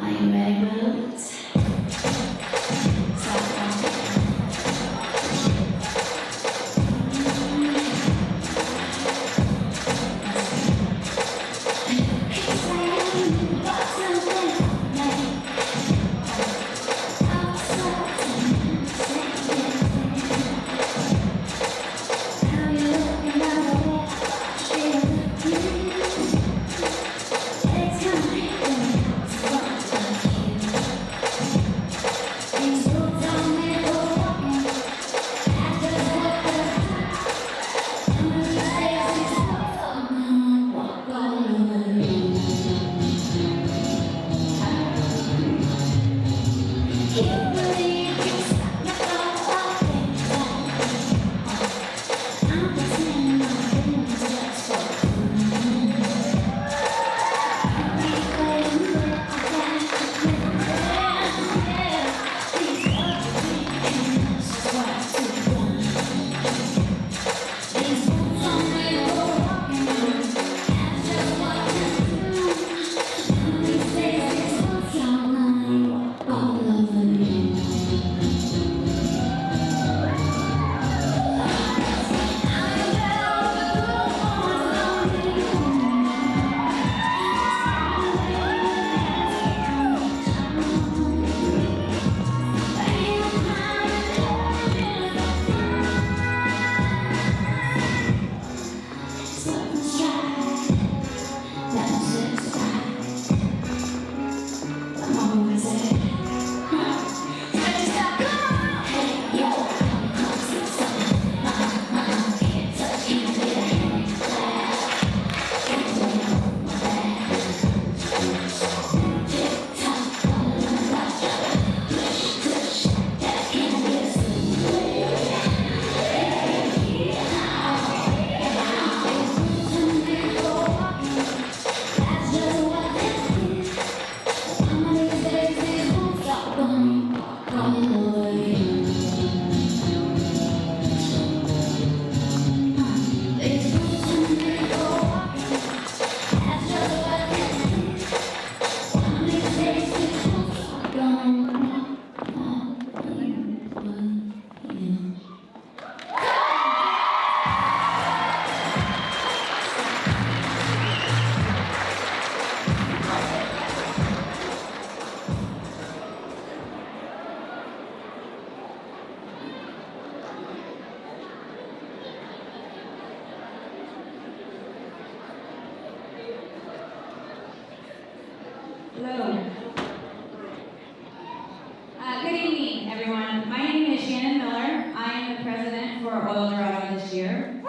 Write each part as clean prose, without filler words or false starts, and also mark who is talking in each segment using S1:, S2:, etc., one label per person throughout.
S1: Are you ready, Roots?
S2: Hello. Good evening, everyone. My name is Shannon Miller. I am the president for Oildorado this year.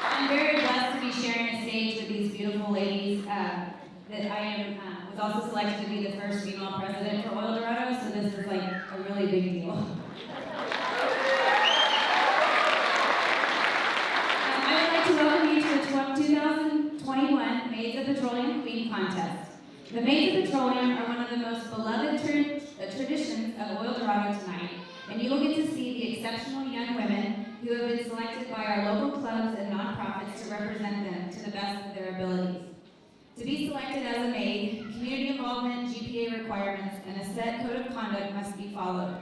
S2: I'm very blessed to be sharing a stage with these beautiful ladies. That I was also selected to be the first female president for Oildorado, so this is like a really big deal. To welcome you to the 2021 Maids of Petroleum Queen Contest. The Maids of Petroleum are one of the most beloved traditions of Oildorado tonight, and you will get to see the exceptional young women who have been selected by our local clubs and nonprofits to represent them to the best of their abilities. To be selected as a maid, community involvement, GPA requirements, and a set code of conduct must be followed.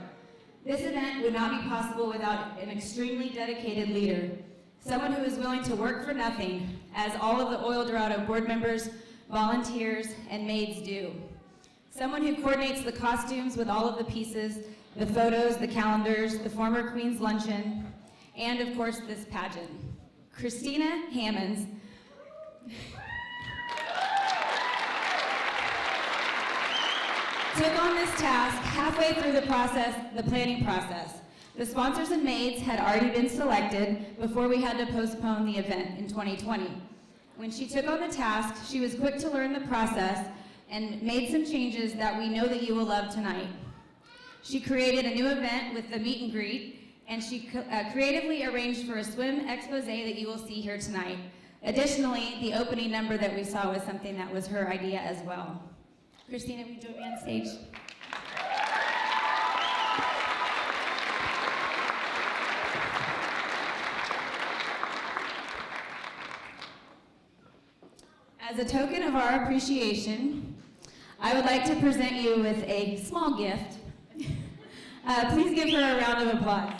S2: This event would not be possible without an extremely dedicated leader. Someone who is willing to work for nothing, as all of the Oildorado board members, volunteers, and maids do. Someone who coordinates the costumes with all of the pieces, the photos, the calendars, the former Queen's luncheon, and of course this pageant. Christina Hammonds took on this task halfway through the planning process. The sponsors and maids had already been selected before we had to postpone the event in 2020. When she took on the task, she was quick to learn the process and made some changes that we know that you will love tonight. She created a new event with the meet and greet, and she creatively arranged for a swim expose that you will see here tonight. Additionally, the opening number that we saw was something that was her idea as well. Christina, will you join me on stage? As a token of our appreciation, I would like to present you with a small gift. Please give her a round of applause.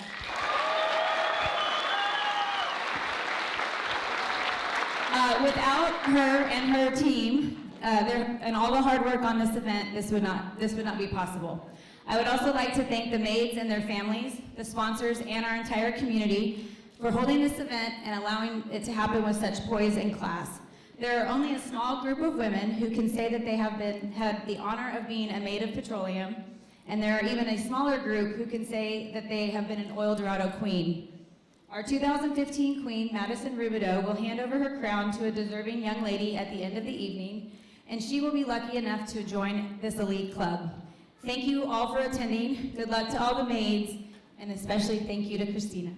S2: Without her and her team, and all the hard work on this event, this would not be possible. I would also like to thank the maids and their families, the sponsors, and our entire community for holding this event and allowing it to happen with such poise and class. There are only a small group of women who can say that they have had the honor of being a Maid of Petroleum, and there are even a smaller group who can say that they have been an Oildorado Queen. Our 2015 Queen, Madison Rubidoux, will hand over her crown to a deserving young lady at the end of the evening, and she will be lucky enough to join this elite club. Thank you all for attending. Good luck to all the maids, and especially thank you to Christina.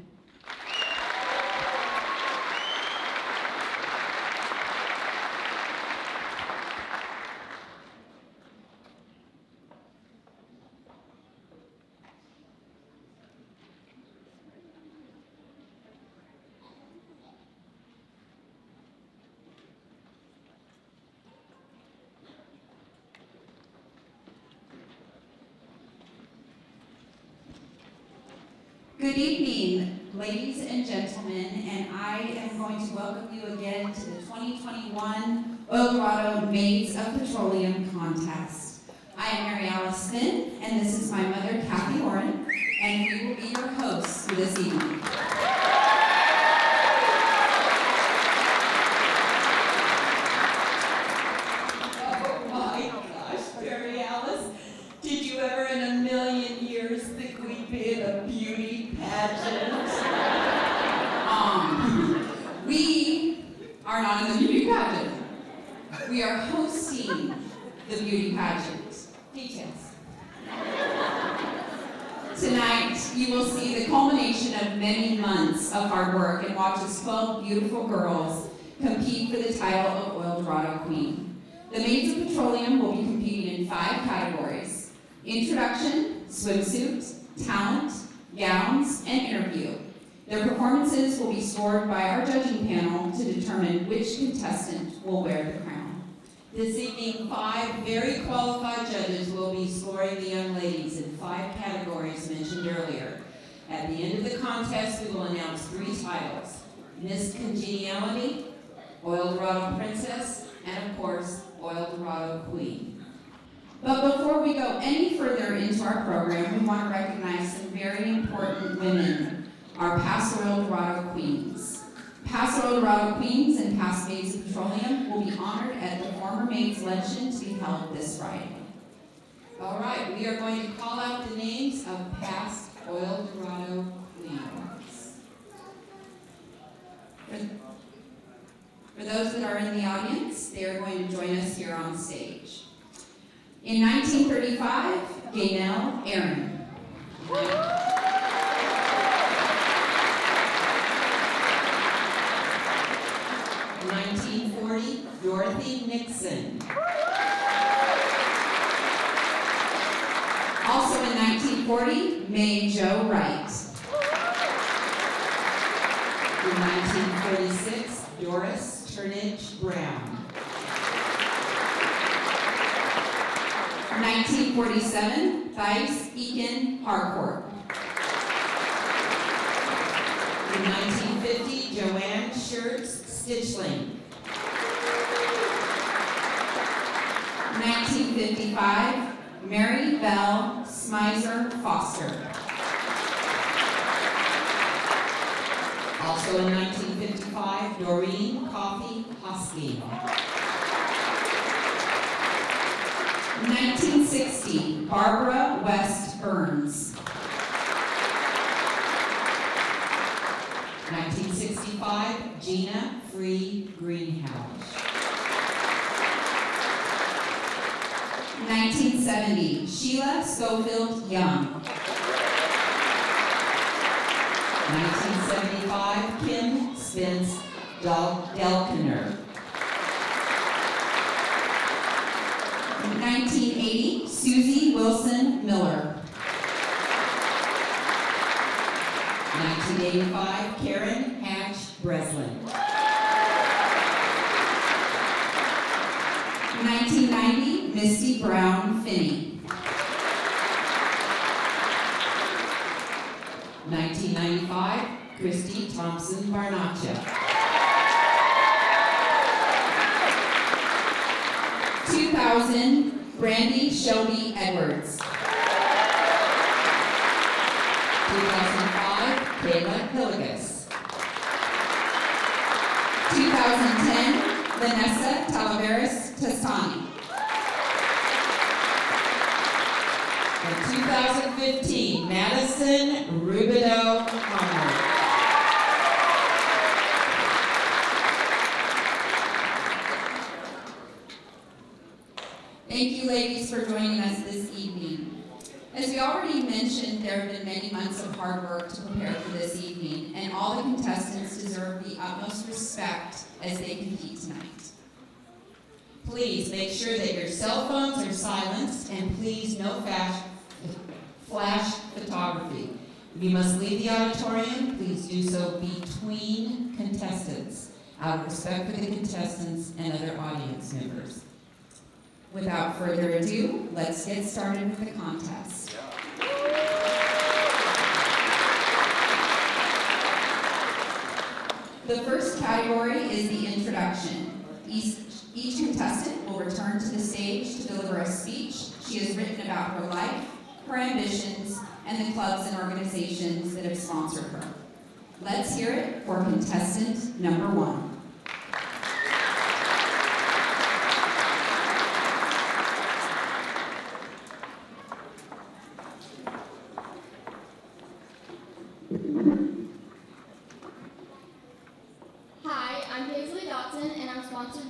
S1: Good evening, ladies and gentlemen, and I am going to welcome you again to the 2021 Oildorado Maids of Petroleum contest. I am Mary Alice Finn, and this is my mother, Kathy Warren, and we will be your hosts for this evening. Oh my gosh, Mary Alice, did you ever in a million years think we'd be in a beauty pageant? We are not in the beauty pageant. We are hosting the beauty pageant. Details. Tonight, you will see the culmination of many months of hard work and watch as 12 beautiful girls compete for the title of Oildorado Queen. The Maids of Petroleum will be competing in 5 categories: introduction, swimsuit, talent, gowns, and interview. Their performances will be scored by our judging panel to determine which contestant will wear the crown.
S3: This evening, 5 very qualified judges will be scoring the young ladies in 5 categories mentioned earlier. At the end of the contest, we will announce 3 titles: Miss Congeniality, Oildorado Princess, and of course, Oildorado Queen.
S1: But before we go any further into our program, we want to recognize some very important women, our past Oildorado Queens. Past Oildorado Queens and past Maids of Petroleum will be honored at the former Maids Luncheon to be held this Friday.
S3: All right, we are going to call out the names of past Oildorado Queens.
S1: For those that are in the audience, they are going to join us here on stage. In 1935, Gaynell Aaron.
S3: 1940, Dorothy Nixon.
S1: Also in 1940, May Jo Wright.
S3: In 1946, Doris Turnage Brown.
S1: 1947, Thais Eakin Harcourt.
S3: In 1950, Joanne Schertz Stitchling.
S1: 1955, Mary Bell Smizer Foster.
S3: Also in 1955, Doreen Coffey Hosking.
S1: 1960, Barbara West Burns.
S3: 1965, Gina Free Greenhouse.
S1: 1970, Sheila Schofield Young.
S3: 1975, Kim Spence Delkener.
S1: 1980, Susie Wilson Miller.
S3: 1985, Karen Hatch Breslin.
S1: 1990, Misty Brown Finney. 1995, Christy Thompson Barnaccia. 2000, Brandy Shelby Edwards. 2005, Kayla Hilligus. 2010, Vanessa Talaveras Testani. And 2015, Madison Rubido Arnold. Thank you, ladies, for joining us this evening. As we already mentioned, there have been many months of hard work to prepare for this evening, and all the contestants deserve the utmost respect as they compete tonight. Please make sure that your cell phones are silenced, and please no flash photography. If you must leave the auditorium, please do so between contestants, out of respect for the contestants and other audience members. Without further ado, let's get started with the contest. The first category is the introduction. Each contestant will return to the stage to deliver a speech she has written about her life, her ambitions, and the clubs and organizations that have sponsored her. Let's hear it for contestant number 1.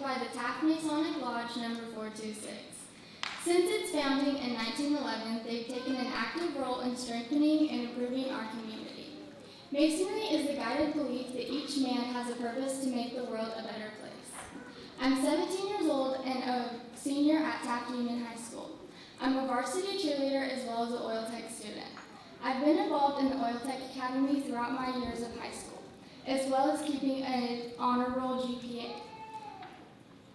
S4: By the Taft Masonic Lodge number 426. Since its founding in 1911, they've taken an active role in strengthening and improving our community. Masonry is the guided belief that each man has a purpose to make the world a better place. I'm 17 years old and a senior at Taft Union High School. I'm a varsity cheerleader as well as an oil tech student. I've been involved in the Oil Tech Academy throughout my years of high school, as well as keeping an honor roll GPA.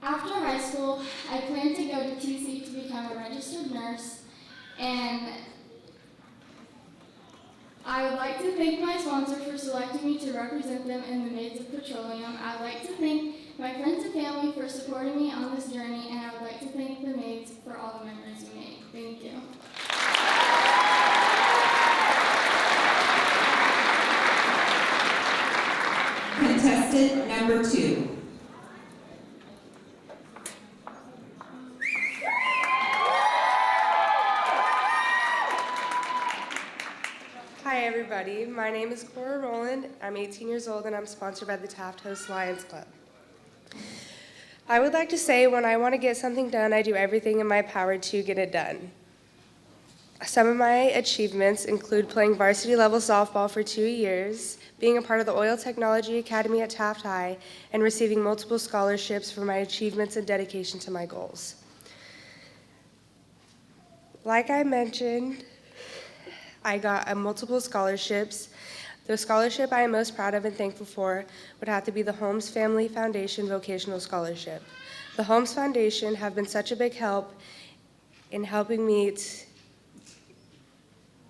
S4: After high school, I plan to go to TC to become a registered nurse, and I would like to thank my sponsor for selecting me to represent them in the Maids of Petroleum. I would like to thank my friends and family for supporting me on this journey, and I would like to thank the Maids for all the memories we made. Thank you.
S1: Contestant number 2.
S5: Hi everybody, my name is Cora Rowland. I'm 18 years old and I'm sponsored by the Taft Host Lions Club. I would like to say when I want to get something done, I do everything in my power to get it done. Some of my achievements include playing varsity level softball for 2 years, being a part of the Oil Technology Academy at Taft High, and receiving multiple scholarships for my achievements and dedication to my goals. Like I mentioned, I got multiple scholarships. The scholarship I am most proud of and thankful for would have to be the Holmes Family Foundation Vocational Scholarship. The Holmes Foundation have been such a big help in helping me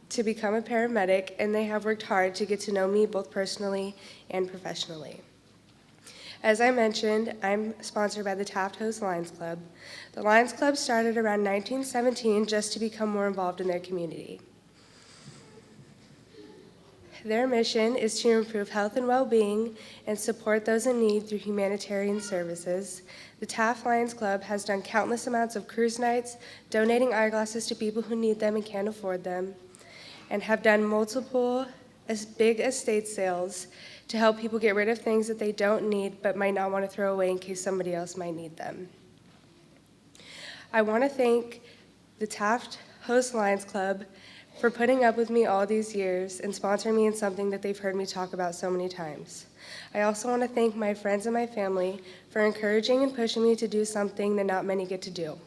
S5: to become a paramedic, and they have worked hard to get to know me both personally and professionally. As I mentioned, I'm sponsored by the Taft Host Lions Club. The Lions Club started around 1917 just to become more involved in their community. Their mission is to improve health and well-being and support those in need through humanitarian services. The Taft Lions Club has done countless amounts of cruise nights, donating eyeglasses to people who need them and can't afford them, and have done multiple big estate sales to help people get rid of things that they don't need but might not want to throw away in case somebody else might need them. I want to thank the Taft Host Lions Club for putting up with me all these years and sponsoring me in something that they've heard me talk about so many times. I also want to thank my friends and my family for encouraging and pushing me to do something that not many get to do.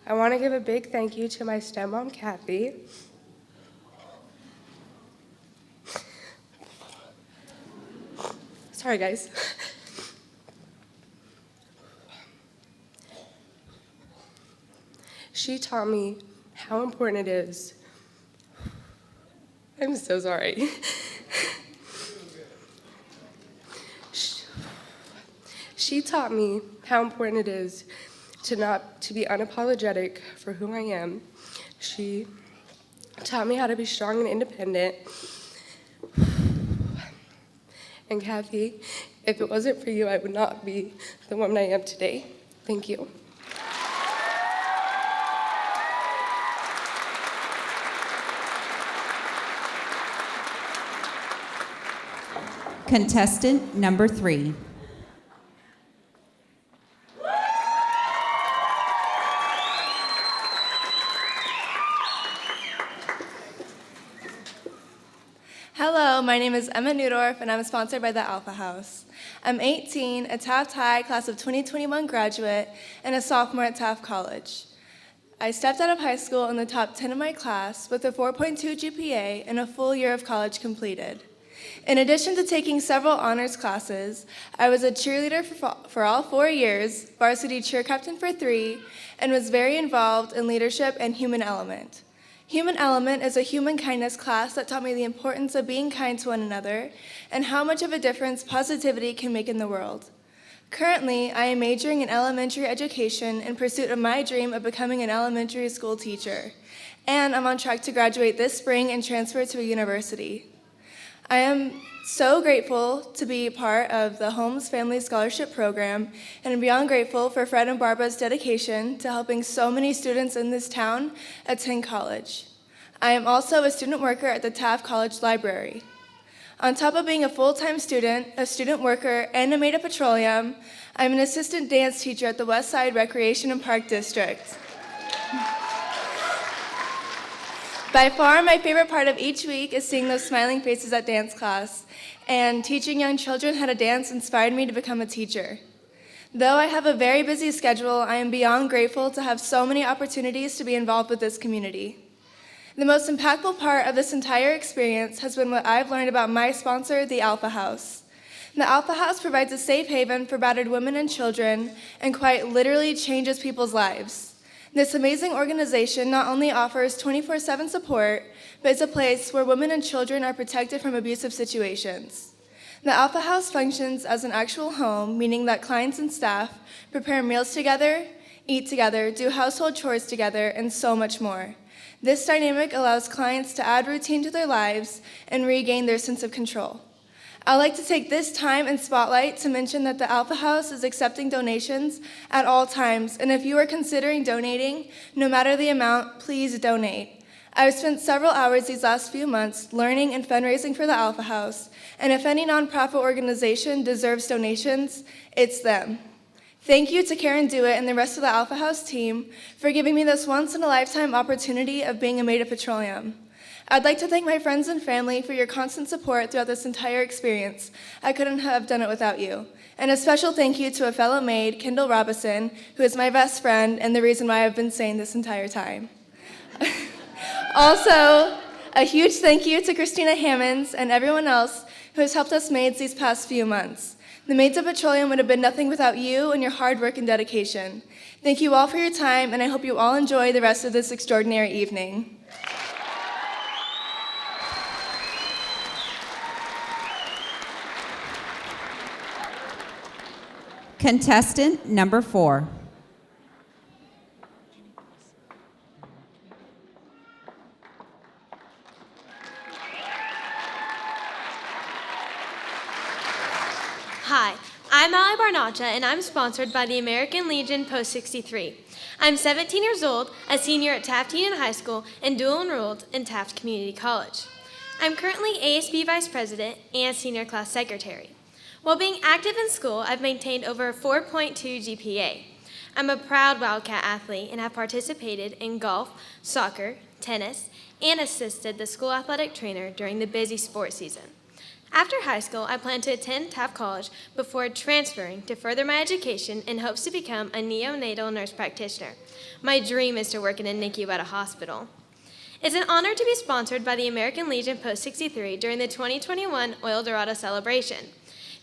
S5: I want to give a big thank you to my stepmom, Kathy. Sorry, guys. She taught me how important it is. I'm so sorry. She taught me how important it is to be unapologetic for who I am. She taught me how to be strong and independent. And Kathy, if it wasn't for you, I would not be the woman I am today. Thank you.
S1: Contestant number 3.
S6: Hello, my name is Emma Newdorf, and I'm sponsored by the Alpha House. I'm 18, a Taft High class of 2021 graduate, and a sophomore at Taft College. I stepped out of high school in the top 10 of my class with a 4.2 GPA and a full year of college completed. In addition to taking several honors classes, I was a cheerleader for all 4 years, varsity cheer captain for 3, and was very involved in leadership and human element. Human Element is a human kindness class that taught me the importance of being kind to one another and how much of a difference positivity can make in the world. Currently, I am majoring in elementary education in pursuit of my dream of becoming an elementary school teacher, and I'm on track to graduate this spring and transfer to a university. I am so grateful to be part of the Holmes Family Scholarship Program, and I'm beyond grateful for Fred and Barbara's dedication to helping so many students in this town attend college. I am also a student worker at the Taft College Library. On top of being a full-time student, a student worker, and a Maid of Petroleum, I'm an assistant dance teacher at the West Side Recreation and Park District. By far, my favorite part of each week is seeing those smiling faces at dance class, and teaching young children how to dance inspired me to become a teacher. Though I have a very busy schedule, I am beyond grateful to have so many opportunities to be involved with this community. The most impactful part of this entire experience has been what I've learned about my sponsor, the Alpha House. The Alpha House provides a safe haven for battered women and children and quite literally changes people's lives. This amazing organization not only offers 24/7 support, but is a place where women and children are protected from abusive situations. The Alpha House functions as an actual home, meaning that clients and staff prepare meals together, eat together, do household chores together, and so much more. This dynamic allows clients to add routine to their lives and regain their sense of control. I'd like to take this time and spotlight to mention that the Alpha House is accepting donations at all times, and if you are considering donating, no matter the amount, please donate. I've spent several hours these last few months learning and fundraising for the Alpha House, and if any nonprofit organization deserves donations, it's them. Thank you to Karen Dewitt and the rest of the Alpha House team for giving me this once-in-a-lifetime opportunity of being a Maid of Petroleum. I'd like to thank my friends and family for your constant support throughout this entire experience. I couldn't have done it without you. And a special thank you to a fellow maid, Kendall Robinson, who is my best friend and the reason why I've been saying this entire time. Also, a huge thank you to Christina Hammonds and everyone else who has helped us maids these past few months. The Maids of Petroleum would have been nothing without you and your hard work and dedication. Thank you all for your time, and I hope you all enjoy the rest of this extraordinary evening.
S1: Contestant number 4.
S7: Hi, I'm Allie Barnacha, and I'm sponsored by the American Legion Post 63. I'm 17 years old, a senior at Taft Union High School, and dual enrolled in Taft Community College. I'm currently ASB Vice President and Senior Class Secretary. While being active in school, I've maintained over a 4.2 GPA. I'm a proud Wildcat athlete and have participated in golf, soccer, tennis, and assisted the school athletic trainer during the busy sports season. After high school, I plan to attend Taft College before transferring to further my education in hopes to become a neonatal nurse practitioner. My dream is to work in a NICU at a hospital. It's an honor to be sponsored by the American Legion Post 63 during the 2021 Oildorado celebration.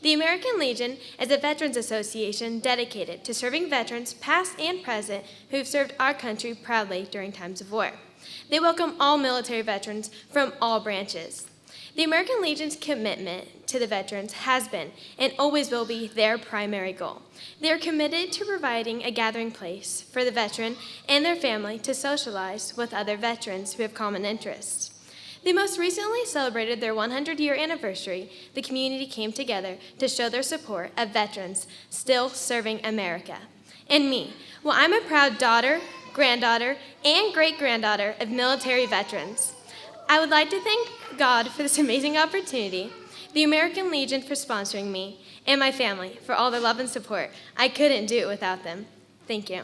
S7: The American Legion is a veterans association dedicated to serving veterans, past and present, who've served our country proudly during times of war. They welcome all military veterans from all branches. The American Legion's commitment to the veterans has been and always will be their primary goal. They are committed to providing a gathering place for the veteran and their family to socialize with other veterans who have common interests. They most recently celebrated their 100-year anniversary. The community came together to show their support of veterans still serving America. And me, well, I'm a proud daughter, granddaughter, and great-granddaughter of military veterans. I would like to thank God for this amazing opportunity, the American Legion for sponsoring me, and my family for all their love and support. I couldn't do it without them. Thank you.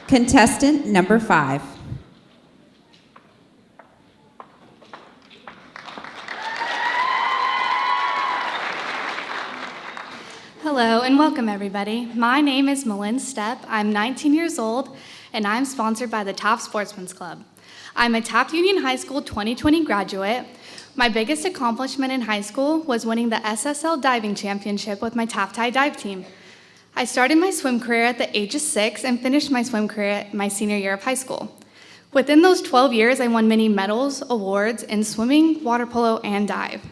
S3: Contestant number 5.
S8: Hello and welcome everybody. My name is Malin Stepp. I'm 19 years old and I'm sponsored by the Taft Sportsman's Club. I'm a Taft Union High School 2020 graduate. My biggest accomplishment in high school was winning the SSL diving championship with my Taft High dive team. I started my swim career at the age of 6 and finished my swim career my senior year of high school. Within those 12 years, I won many medals, awards in swimming, water polo, and dive.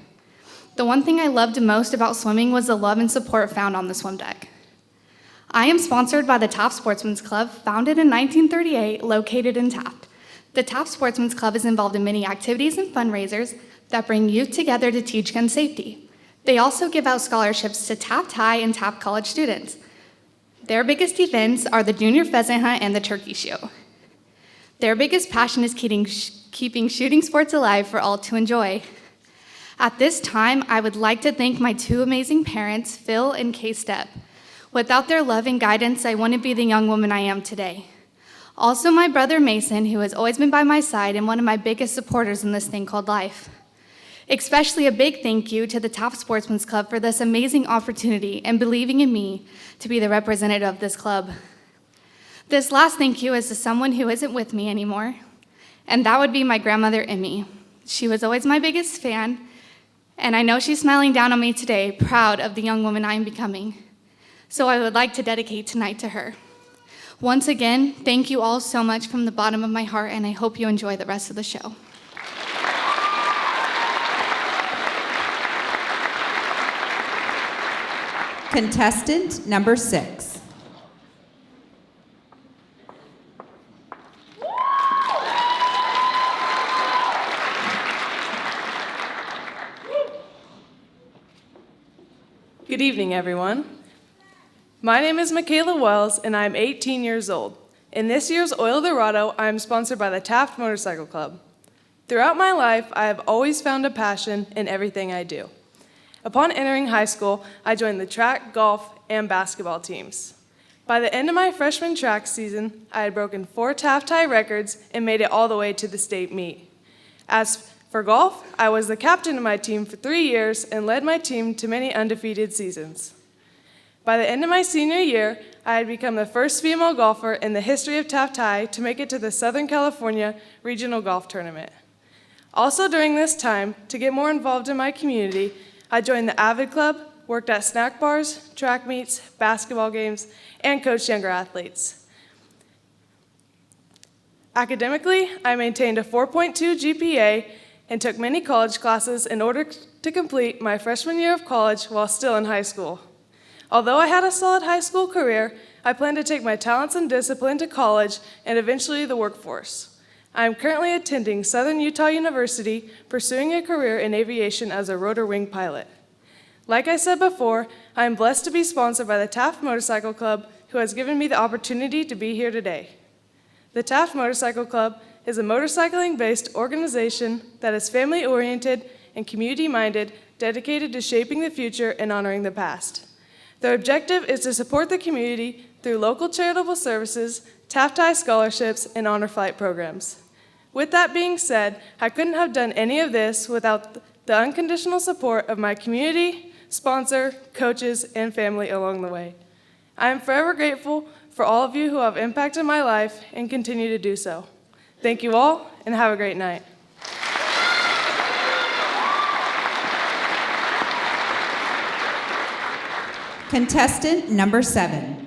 S8: The one thing I loved most about swimming was the love and support found on the swim deck. I am sponsored by the Taft Sportsman's Club, founded in 1938, located in Taft. The Taft Sportsman's Club is involved in many activities and fundraisers that bring youth together to teach gun safety. They also give out scholarships to Taft High and Taft College students. Their biggest events are the Junior Pheasant Hunt and the Turkey Show. Their biggest passion is keeping shooting sports alive for all to enjoy. At this time, I would like to thank my 2 amazing parents, Phil and Kay Stepp. Without their love and guidance, I wouldn't be the young woman I am today. Also, my brother Mason, who has always been by my side and one of my biggest supporters in this thing called life. Especially a big thank you to the Taft Sportsman's Club for this amazing opportunity and believing in me to be the representative of this club. This last thank you is to someone who isn't with me anymore, and that would be my grandmother, Emmy. She was always my biggest fan, and I know she's smiling down on me today, proud of the young woman I am becoming. So I would like to dedicate tonight to her. Once again, thank you all so much from the bottom of my heart, and I hope you enjoy the rest of the show.
S3: Contestant number 6.
S9: Good evening, everyone. My name is Michaela Wells, and I'm 18 years old. In this year's Oildorado, I am sponsored by the Taft Motorcycle Club. Throughout my life, I have always found a passion in everything I do. Upon entering high school, I joined the track, golf, and basketball teams. By the end of my freshman track season, I had broken 4 Taft High records and made it all the way to the state meet. As for golf, I was the captain of my team for 3 years and led my team to many undefeated seasons. By the end of my senior year, I had become the first female golfer in the history of Taft High to make it to the Southern California Regional Golf Tournament. Also during this time, to get more involved in my community, I joined the Avid Club, worked at snack bars, track meets, basketball games, and coached younger athletes. Academically, I maintained a 4.2 GPA and took many college classes in order to complete my freshman year of college while still in high school. Although I had a solid high school career, I plan to take my talents and discipline to college and eventually the workforce. I am currently attending Southern Utah University, pursuing a career in aviation as a rotor wing pilot. Like I said before, I am blessed to be sponsored by the Taft Motorcycle Club, who has given me the opportunity to be here today. The Taft Motorcycle Club is a motorcycling-based organization that is family-oriented and community-minded, dedicated to shaping the future and honoring the past. Their objective is to support the community through local charitable services, Taft High scholarships, and honor flight programs. With that being said, I couldn't have done any of this without the unconditional support of my community, sponsor, coaches, and family along the way. I am forever grateful for all of you who have impacted my life and continue to do so. Thank you all, and have a great night.
S1: Contestant number 7.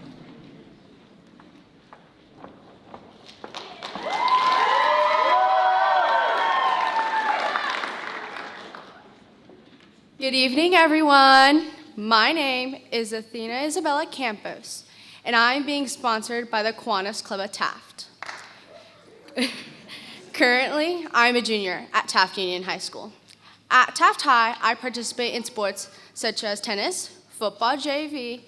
S10: Good evening, everyone. My name is Athena Isabella Campos, and I'm being sponsored by the Kiwanis Club at Taft. Currently, I'm a junior at Taft Union High School. At Taft High, I participate in sports such as tennis, football JV,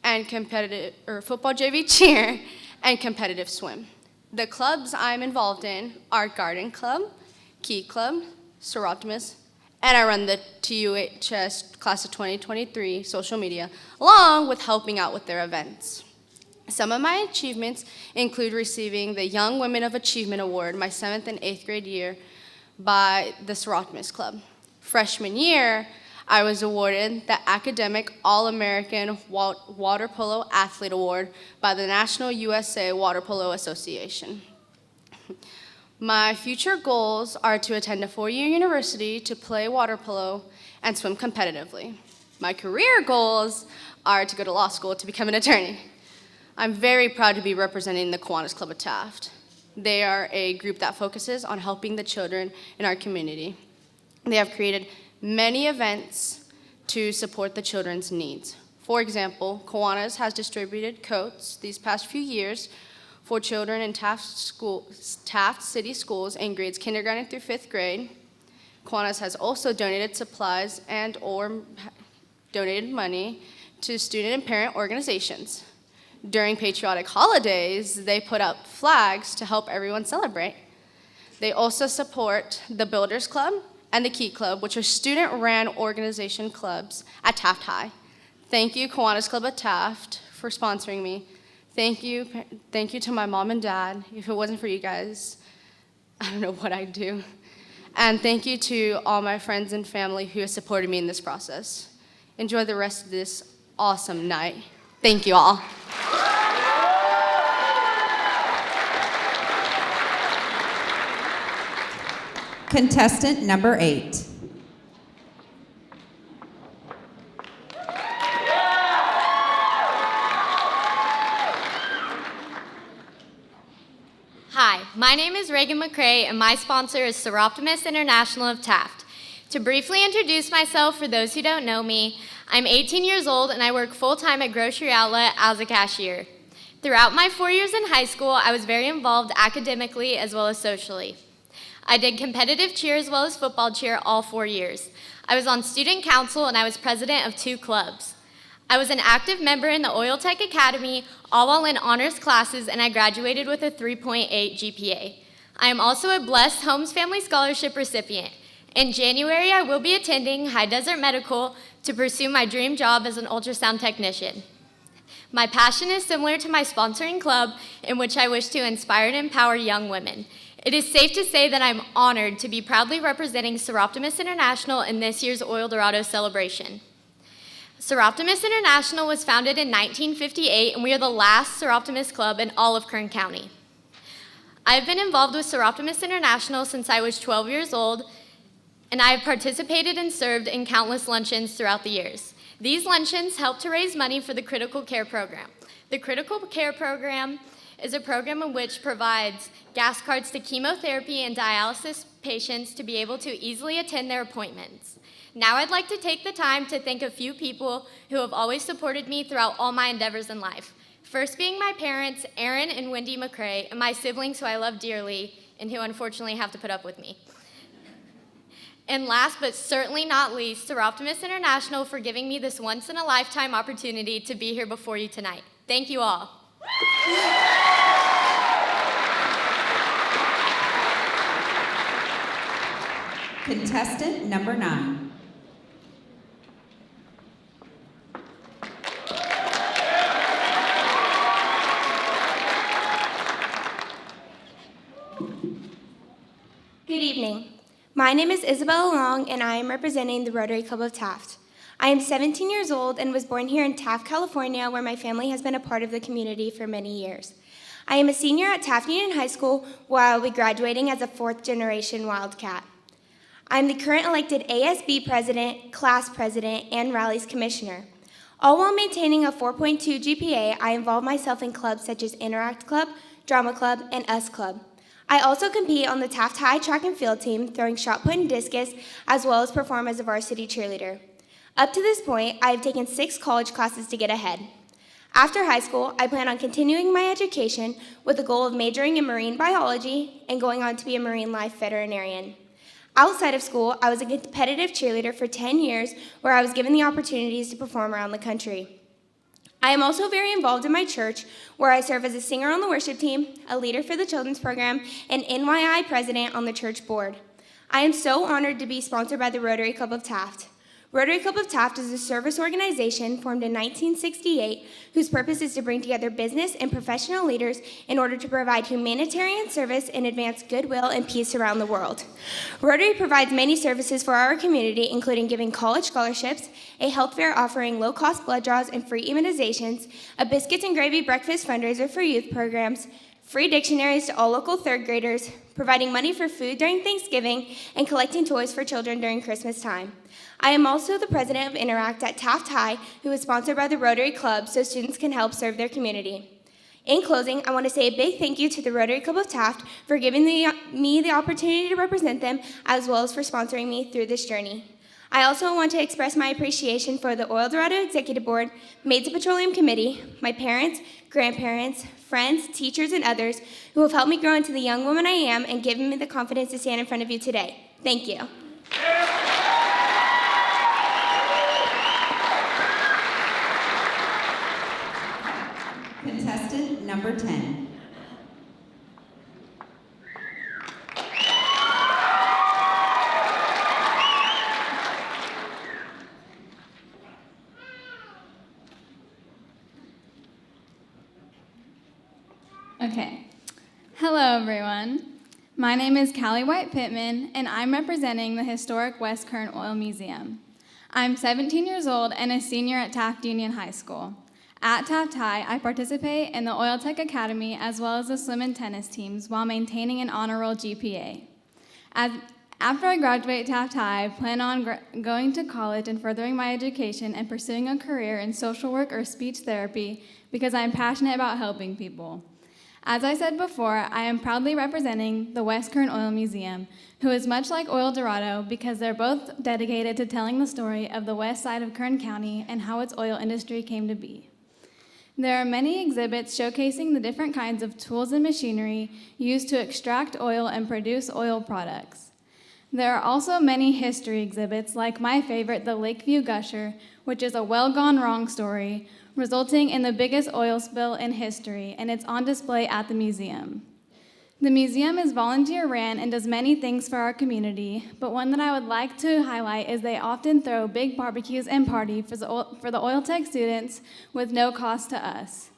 S10: and football JV cheer, and competitive swim. The clubs I'm involved in are Garden Club, Key Club, Seroptimus, and I run the TUHS Class of 2023 social media, along with helping out with their events. Some of my achievements include receiving the Young Women of Achievement Award my 7th and 8th grade year by the Seroptimus Club. Freshman year, I was awarded the Academic All-American Water Polo Athlete Award by the National USA Water Polo Association. My future goals are to attend a 4-year university to play water polo and swim competitively. My career goals are to go to law school to become an attorney. I'm very proud to be representing the Kiwanis Club of Taft. They are a group that focuses on helping the children in our community. They have created many events to support the children's needs. For example, Kiwanis has distributed coats these past few years for children in Taft City schools in grades kindergarten through 5th grade. Kiwanis has also donated supplies and/or donated money to student and parent organizations. During patriotic holidays, they put up flags to help everyone celebrate. They also support the Builders Club and the Key Club, which are student-ran organization clubs at Taft High. Thank you, Kiwanis Club at Taft, for sponsoring me. Thank you to my mom and dad. If it wasn't for you guys, I don't know what I'd do. And thank you to all my friends and family who have supported me in this process. Enjoy the rest of this awesome night. Thank you all.
S1: Contestant number 8.
S11: Hi, my name is Reagan McCrae, and my sponsor is Seroptimus International of Taft. To briefly introduce myself for those who don't know me, I'm 18 years old and I work full-time at Grocery Outlet as a cashier. Throughout my 4 years in high school, I was very involved academically as well as socially. I did competitive cheer as well as football cheer all 4 years. I was on student council and I was president of 2 clubs. I was an active member in the Oil Tech Academy, all while in honors classes, and I graduated with a 3.8 GPA. I am also a Blessed Holmes Family Scholarship recipient. In January, I will be attending High Desert Medical to pursue my dream job as an ultrasound technician. My passion is similar to my sponsoring club, in which I wish to inspire and empower young women. It is safe to say that I'm honored to be proudly representing Seroptimus International in this year's Oildorado celebration. Seroptimus International was founded in 1958, and we are the last Seroptimus club in all of Kern County. I've been involved with Seroptimus International since I was 12 years old, and I have participated and served in countless luncheons throughout the years. These luncheons help to raise money for the Critical Care Program. The Critical Care Program is a program in which provides gas cards to chemotherapy and dialysis patients to be able to easily attend their appointments. Now I'd like to take the time to thank a few people who have always supported me throughout all my endeavors in life. First being my parents, Aaron and Wendy McCrae, and my siblings who I love dearly and who unfortunately have to put up with me. And last but certainly not least, Seroptimus International for giving me this once-in-a-lifetime opportunity to be here before you tonight. Thank you all.
S1: Contestant number 9.
S12: Good evening. My name is Isabella Long, and I am representing the Rotary Club of Taft. I am 17 years old and was born here in Taft, California, where my family has been a part of the community for many years. I am a senior at Taft Union High School, where I will be graduating as a fourth-generation Wildcat. I am the current elected ASB president, class president, and rallies commissioner. All while maintaining a 4.2 GPA, I involve myself in clubs such as Interact Club, Drama Club, and US Club. I also compete on the Taft High track and field team, throwing shot put and discus, as well as perform as a varsity cheerleader. Up to this point, I have taken 6 college classes to get ahead. After high school, I plan on continuing my education with the goal of majoring in marine biology and going on to be a marine life veterinarian. Outside of school, I was a competitive cheerleader for 10 years, where I was given the opportunities to perform around the country. I am also very involved in my church, where I serve as a singer on the worship team, a leader for the children's program, and NYI president on the church board. I am so honored to be sponsored by the Rotary Club of Taft. Rotary Club of Taft is a service organization formed in 1968 whose purpose is to bring together business and professional leaders in order to provide humanitarian service and advance goodwill and peace around the world. Rotary provides many services for our community, including giving college scholarships, a health fair offering low-cost blood draws and free immunizations, a biscuits and gravy breakfast fundraiser for youth programs, free dictionaries to all local third graders, providing money for food during Thanksgiving, and collecting toys for children during Christmas time. I am also the president of Interact at Taft High, who is sponsored by the Rotary Club so students can help serve their community. In closing, I want to say a big thank you to the Rotary Club of Taft for giving me the opportunity to represent them, as well as for sponsoring me through this journey. I also want to express my appreciation for the Oildorado Executive Board, Maids of Petroleum Committee, my parents, grandparents, friends, teachers, and others who have helped me grow into the young woman I am and given me the confidence to stand in front of you today. Thank you.
S1: Contestant number 10.
S13: Okay. Hello, everyone. My name is Callie White Pittman, and I'm representing the historic West Current Oil Museum. I'm 17 years old and a senior at Taft Union High School. At Taft High, I participate in the Oil Tech Academy as well as the swim and tennis teams while maintaining an honor roll GPA. After I graduate Taft High, I plan on going to college and furthering my education and pursuing a career in social work or speech therapy because I am passionate about helping people. As I said before, I am proudly representing the West Current Oil Museum, who is much like Oildorado because they're both dedicated to telling the story of the west side of Kern County and how its oil industry came to be. There are many exhibits showcasing the different kinds of tools and machinery used to extract oil and produce oil products. There are also many history exhibits, like my favorite, the Lakeview Gusher, which is a well-gone-wrong story, resulting in the biggest oil spill in history, and it's on display at the museum. The museum is volunteer-ran and does many things for our community, but one that I would like to highlight is they often throw big barbecues and parties for the oil tech students with no cost to us.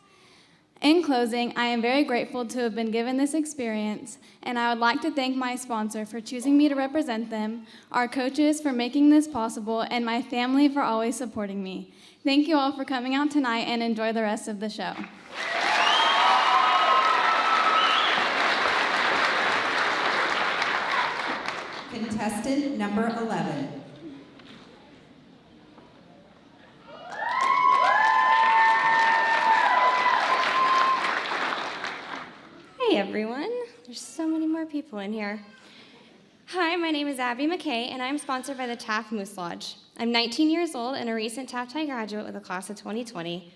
S13: In closing, I am very grateful to have been given this experience, and I would like to thank my sponsor for choosing me to represent them, our coaches for making this possible, and my family for always supporting me. Thank you all for coming out tonight, and enjoy the rest of the show.
S1: Contestant number 11.
S12: Hey everyone, there's so many more people in here. Hi, my name is Abby McKay, and I'm sponsored by the Taft Moose Lodge. I'm 19 years old and a recent Taft High graduate with a class of 2020.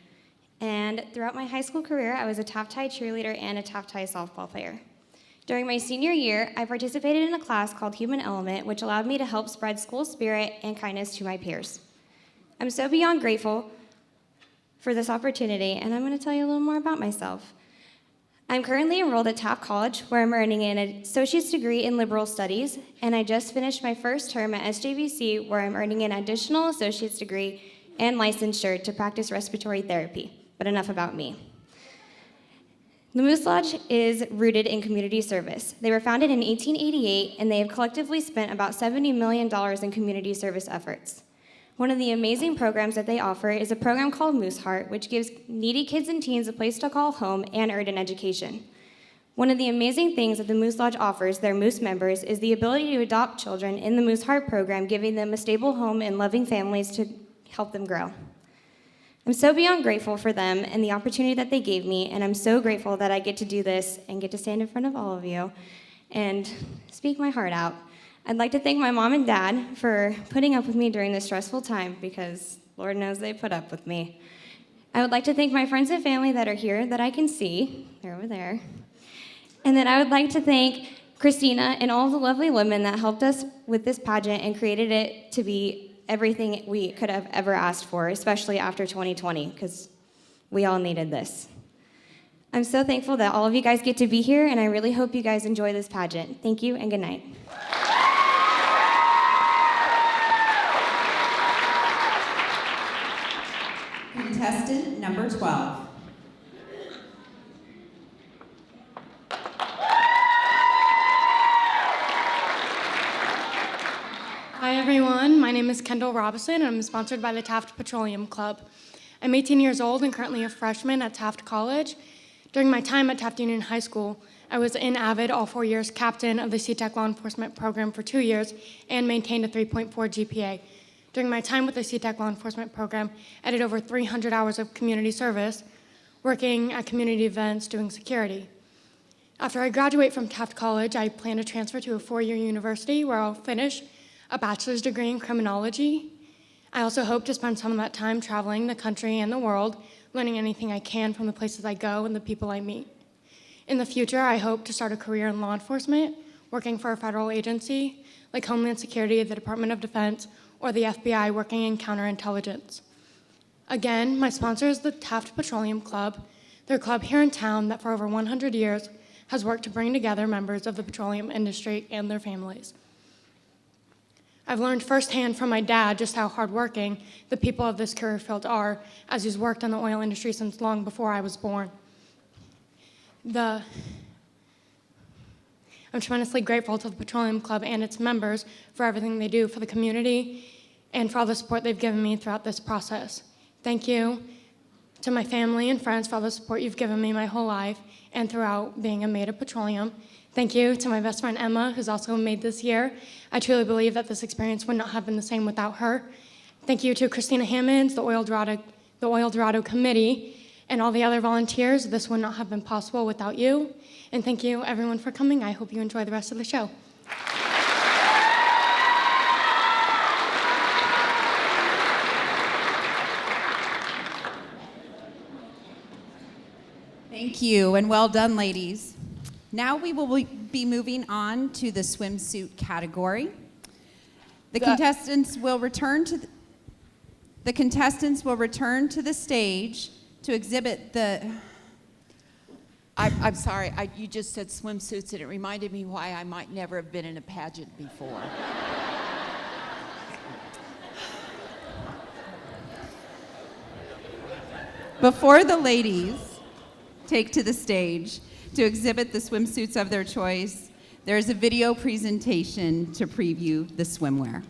S12: And throughout my high school career, I was a Taft High cheerleader and a Taft High softball player. During my senior year, I participated in a class called Human Element, which allowed me to help spread school spirit and kindness to my peers. I'm so beyond grateful for this opportunity, and I'm going to tell you a little more about myself. I'm currently enrolled at Taft College, where I'm earning an associate's degree in liberal studies, and I just finished my first term at SJVC, where I'm earning an additional associate's degree and licensure to practice respiratory therapy. But enough about me. The Moose Lodge is rooted in community service. They were founded in 1888, and they have collectively spent about $70 million in community service efforts. One of the amazing programs that they offer is a program called Moose Heart, which gives needy kids and teens a place to call home and earn an education. One of the amazing things that the Moose Lodge offers their Moose members is the ability to adopt children in the Moose Heart program, giving them a stable home and loving families to help them grow. I'm so beyond grateful for them and the opportunity that they gave me, and I'm so grateful that I get to do this and get to stand in front of all of you and speak my heart out. I'd like to thank my mom and dad for putting up with me during this stressful time, because Lord knows they put up with me. I would like to thank my friends and family that are here that I can see. They're over there. And then I would like to thank Christina and all the lovely women that helped us with this pageant and created it to be everything we could have ever asked for, especially after 2020, because we all needed this. I'm so thankful that all of you guys get to be here, and I really hope you guys enjoy this pageant. Thank you, and good night.
S1: Contestant number 12.
S14: Hi everyone, my name is Kendall Robinson and I'm sponsored by the Taft Petroleum Club. I'm 18 years old and currently a freshman at Taft College. During my time at Taft Union High School, I was in Avid all 4 years, captain of the CTEC law enforcement program for 2 years, and maintained a 3.4 GPA. During my time with the CTEC law enforcement program, I did over 300 hours of community service, working at community events, doing security. After I graduate from Taft College, I plan to transfer to a 4-year university where I'll finish a bachelor's degree in criminology. I also hope to spend some of that time traveling the country and the world, learning anything I can from the places I go and the people I meet. In the future, I hope to start a career in law enforcement, working for a federal agency like Homeland Security, the Department of Defense, or the FBI, working in counterintelligence. Again, my sponsor is the Taft Petroleum Club. They're a club here in town that for over 100 years has worked to bring together members of the petroleum industry and their families. I've learned firsthand from my dad just how hardworking the people of this career field are, as he's worked in the oil industry since long before I was born. I'm tremendously grateful to the Petroleum Club and its members for everything they do for the community and for all the support they've given me throughout this process. Thank you to my family and friends for all the support you've given me my whole life and throughout being a Maid of Petroleum. Thank you to my best friend Emma, who's also a Maid this year. I truly believe that this experience would not have been the same without her. Thank you to Christina Hammonds, the Oildorado Committee, and all the other volunteers. This would not have been possible without you. And thank you everyone for coming. I hope you enjoy the rest of the show.
S1: Thank you, and well done, ladies. Now we will be moving on to the swimsuit category. The contestants will return to the stage to exhibit the.
S3: I'm sorry, you just said swimsuits, and it reminded me why I might never have been in a pageant before.
S1: Before the ladies take to the stage to exhibit the swimsuits of their choice, there is a video presentation to preview the swimwear.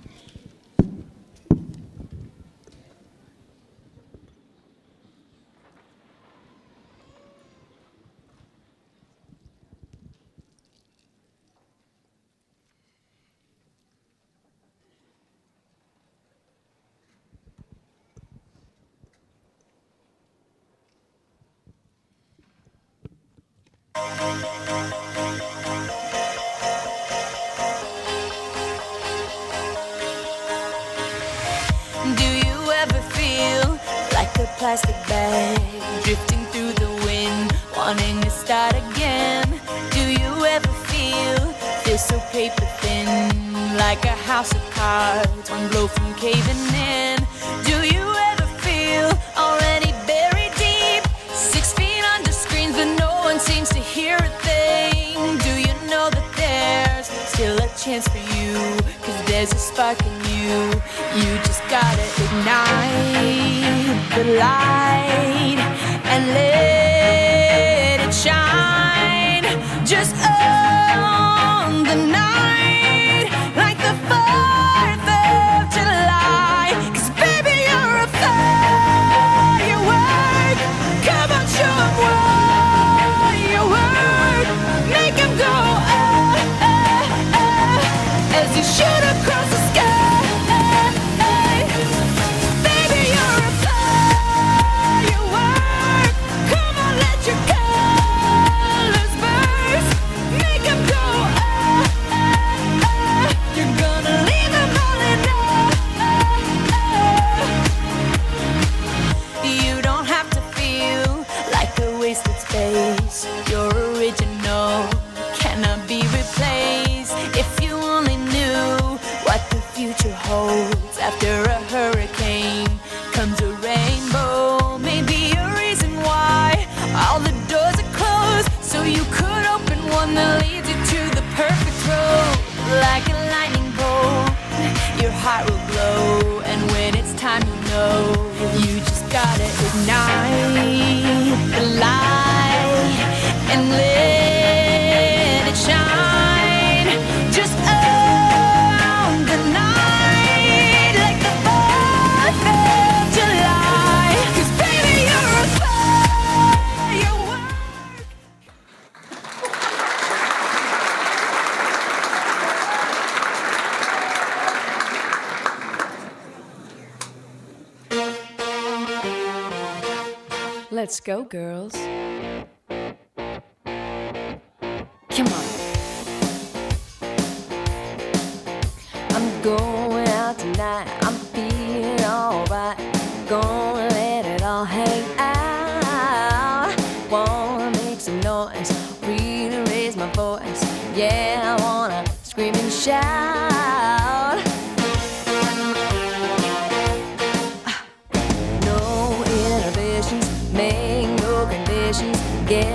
S15: Do you ever feel like a plastic bag drifting through the wind, wanting to start again? Do you ever feel so paper thin, like a house of cards, one blow from caving in? Do you ever feel already buried deep, 6 feet under screens, but no one seems to hear a thing? Do you know that there's still a chance for you, 'cause there's a spark in you? You just gotta ignite the light and let it shine. Just own the night like the 4th of July. 'Cause shoot across the sky. Baby, you're a firework. Come on, let your colors burst. Make them go You're gonna leave them all in You don't have to feel like a wasted space. You're original, cannot be replaced. If you only knew what the future holds. After a hurricane comes a rainbow. Maybe a reason why all the doors are closed, so you could open one that leads you to the perfect road. Like a lightning bolt, your heart will glow, and when it's time to know, you just gotta ignite the light and let it shine. Just own the night like the 4th of July. 'Cause baby, you're a firework.
S16: Let's go, girls. Come on. I'm going out tonight. I'm feeling alright. Gonna let it all hang out. Wanna make some noise, really raise my voice. Yeah, I wanna scream and shout. No inhibitions, make no conditions. Get a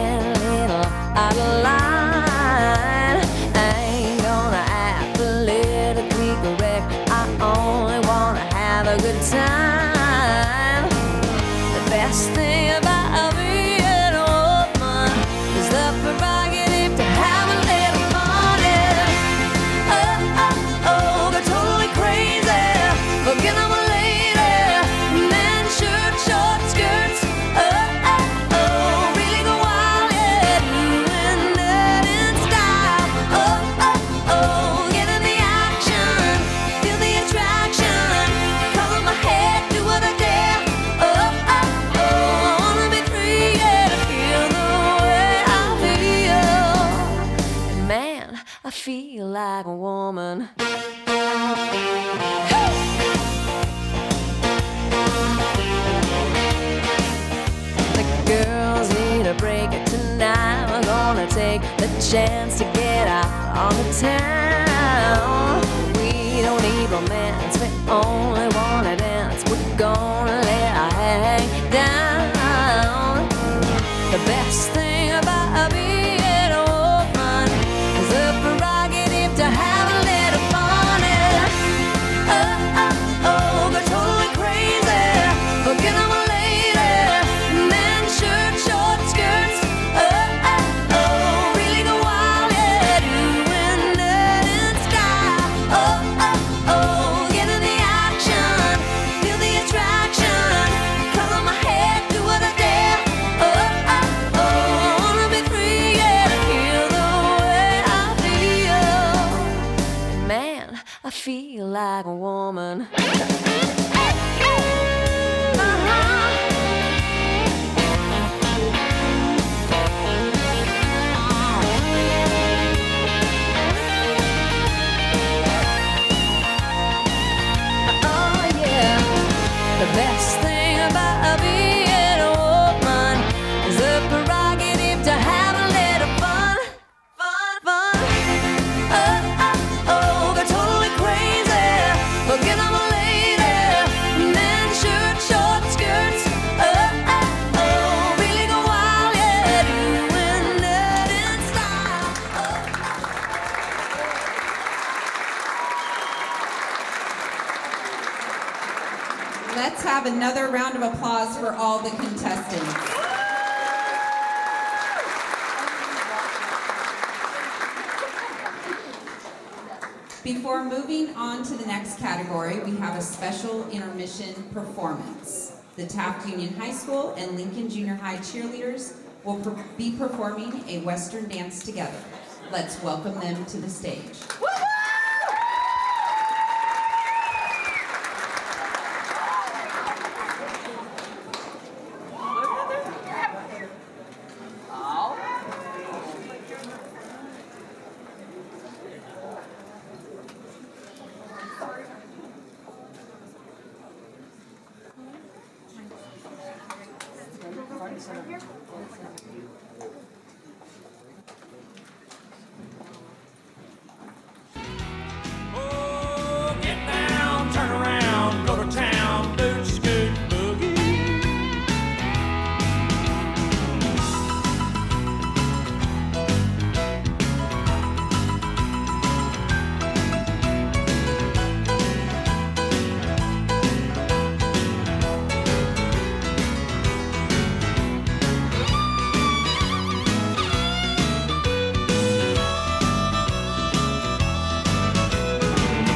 S16: little out of line. I ain't gonna act politically correct. I only wanna have a good time. The best thing about being a woman is the prerogative to have a little fun. Yeah. Oh, they're totally crazy. Forget I'm a lady. Men, shirt, short skirts. Really go wild, yeah. Doing that in style. Get in the action. Feel the attraction. Cover my head, do what I dare. I wanna be free, yeah, to feel the way I feel. Man, I feel like a woman. The girls need a break tonight. We're gonna take the chance to get out on the town. We don't need romance, we only wanna dance. We're gonna let our hair hang down. The best thing about being a woman is the prerogative to have a little fun. They're totally crazy. Forget I'm a lady. Men, shirt, short skirts. Really go wild, yeah. Doing that in style. Get in the action. Feel the attraction. Color my head, do what I dare. Wanna be free, yeah, to feel the way I feel. Man, I feel like a woman. Oh yeah, the best thing about being a woman is the prerogative to have a little fun. They're totally crazy. Forget I'm a lady. Men, shirt, short skirts. Really go wild, yeah. Doing that in style.
S1: Let's have another round of applause for all the contestants. Before moving on to the next category, we have a special intermission performance. The Taft Union High School and Lincoln Junior High cheerleaders will be performing a Western dance together. Let's welcome them to the stage.
S15: Woo-hoo!
S17: Oh, get down, turn around, go to town, boot, scoot, boogie.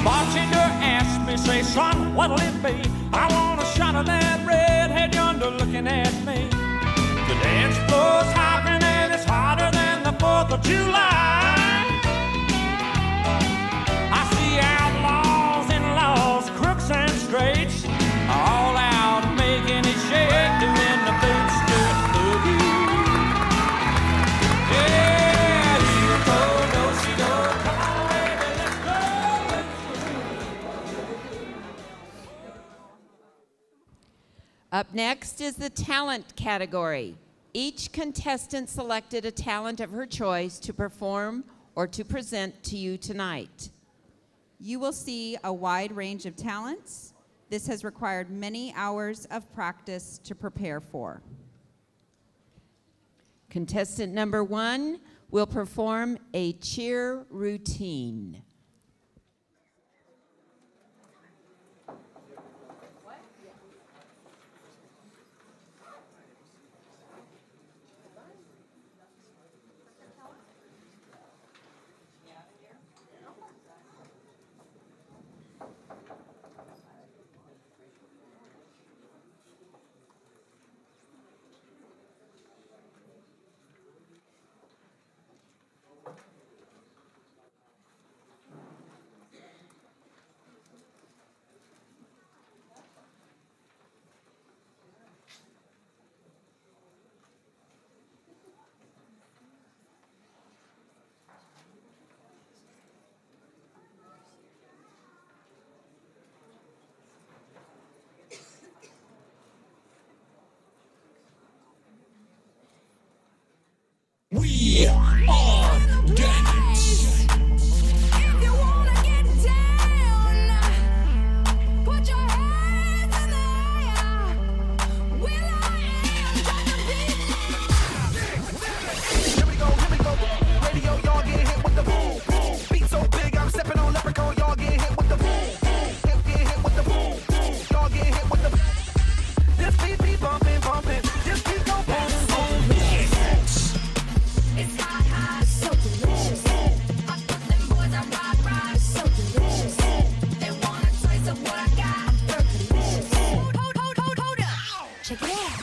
S17: Bartender asked me, say, son, what'll it be? I want a shot of that redhead yonder looking at me. The dance floor's hopping and it's hotter than the 4th of July. I see outlaws and laws, crooks and straights, all out making it shake, doing the boot scoot boogie. Yeah, here goes, do-si-do, come on, baby, let's go.
S3: Up next is the talent category. Each contestant selected a talent of her choice to perform or to present to you tonight.
S1: You will see a wide range of talents. This has required many hours of practice to prepare for.
S3: Contestant number 1 will perform a cheer routine.
S17: We are dance.
S15: If you wanna get down, put your hands in the air. Will I am got the beat.
S18: Here we go, radio, y'all get hit with the boom, boom. Beat so big, I'm stepping on leprechaun, y'all get hit with the boom, boom. Get hit with the boom, boom. Y'all get hit with the. This beat be bumping, bumping. This beat go boom, boom.
S15: It's hot, hot, so delicious. I put them boys on rock, so delicious. They want a taste of what I got. I'm delicious. Hold up. Check it out.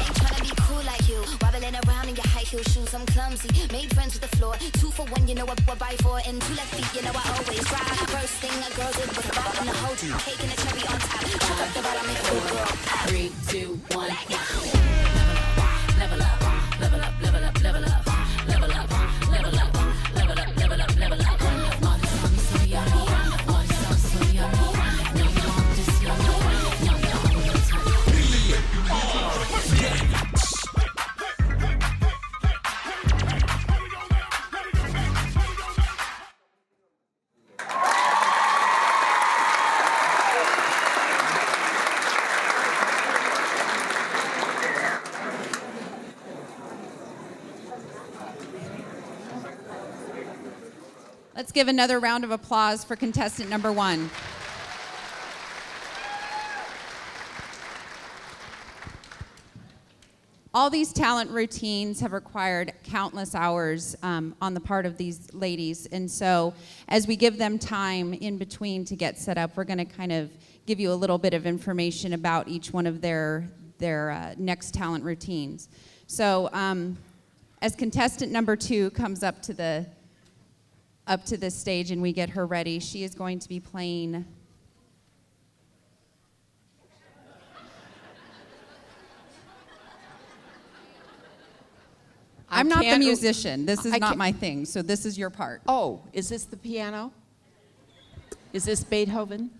S19: Ain't tryna be cool like you. Wobbling around in your high heel shoes, I'm clumsy. Made friends with the floor. 2 for 1, you know what I buy for. And 2 left feet, you know I always try. First thing a girl did was bop in the hold. Cake and a cherry on top. Chuck up the bottom, make a good girl.
S15: 3, 2, 1, level up, level up, level up, level up, level up, level up, level up, level up, level up. Want some so yummy, want some so yummy. No, you want this yummy, no, you want your time.
S1: Let's give another round of applause for contestant number 1. All these talent routines have required countless hours on the part of these ladies. And so as we give them time in between to get set up, we're going to kind of give you a little bit of information about each one of their next talent routines. So as contestant number 2 comes up to this stage and we get her ready, she is going to be playing I'm not the musician. This is not my thing, so this is your part.
S3: Oh, is this the piano? Is this Beethoven?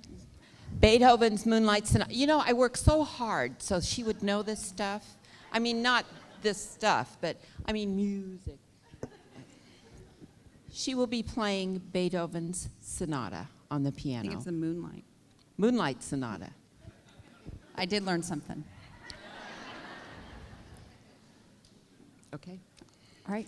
S3: Beethoven's Moonlight Sonata. You know, I work so hard so she would know this stuff. I mean, not this stuff, but I mean music. She will be playing Beethoven's Sonata on the piano.
S20: I think it's the Moonlight.
S3: Moonlight Sonata.
S20: I did learn something.
S3: Okay.
S20: All right.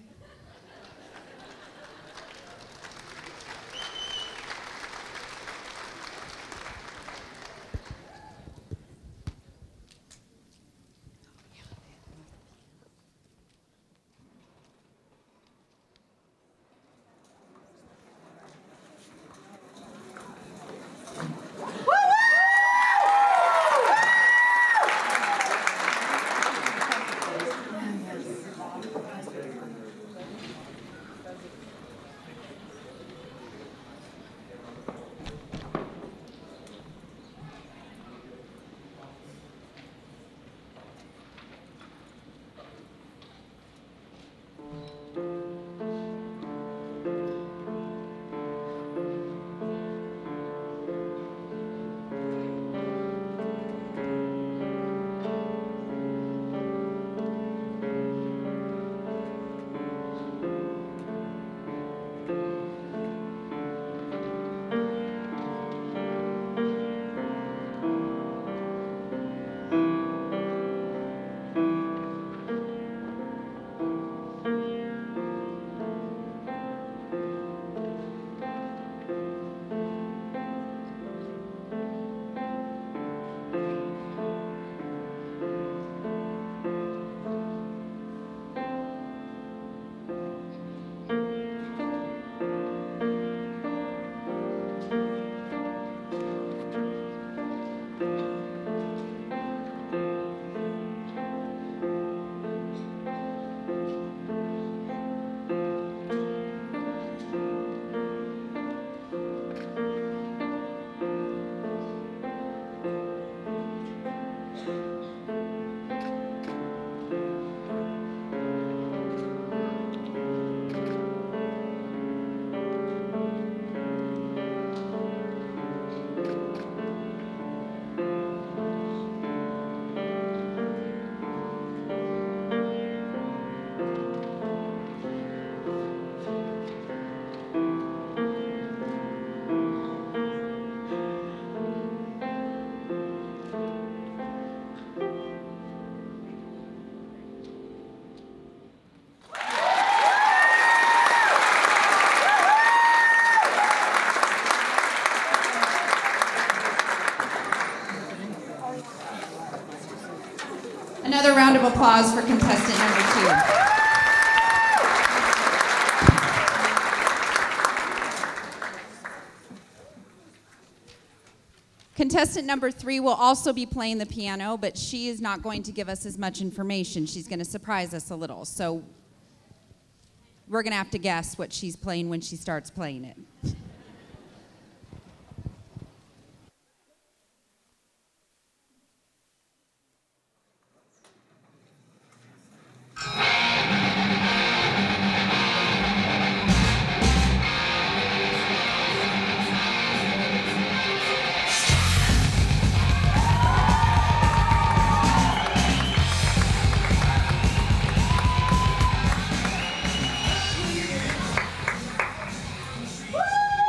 S1: Another round of applause for contestant number 2. Contestant number 3 will also be playing the piano, but she is not going to give us as much information. She's going to surprise us a little. So we're going to have to guess what she's playing when she starts playing it.
S18: Woo!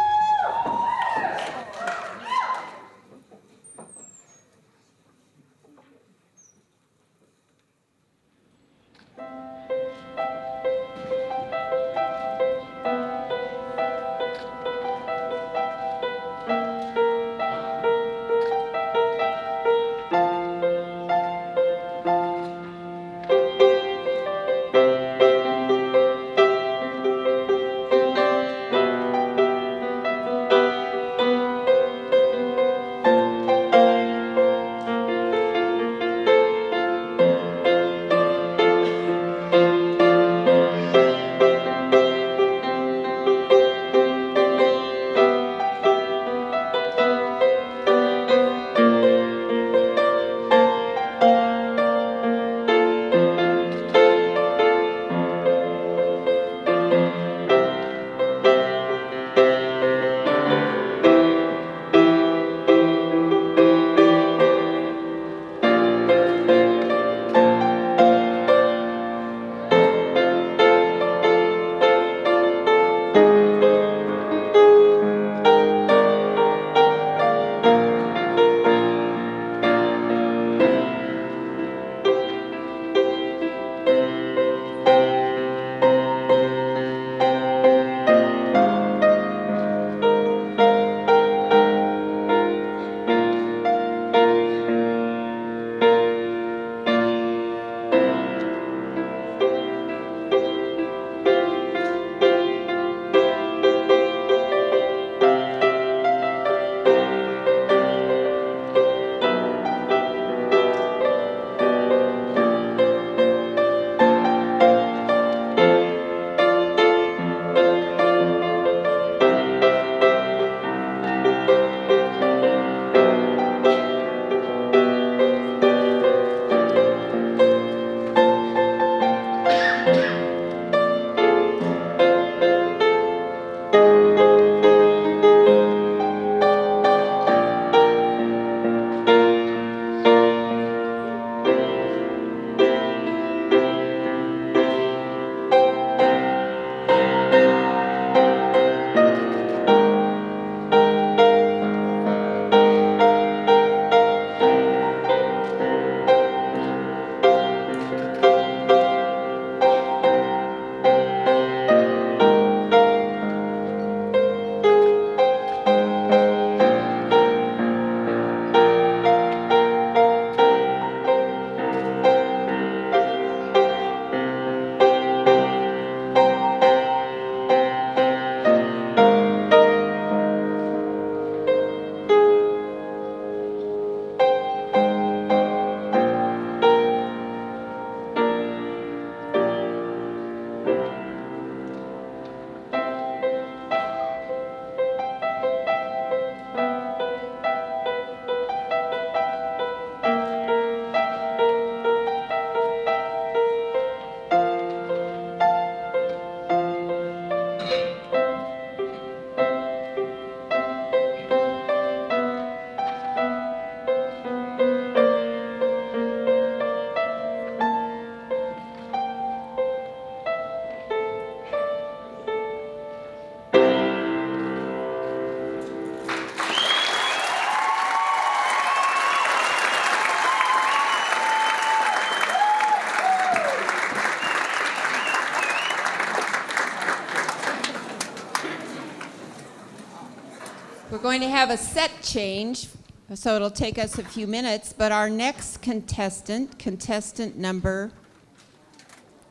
S3: We're going to have a set change, so it'll take us a few minutes, but our next contestant, contestant number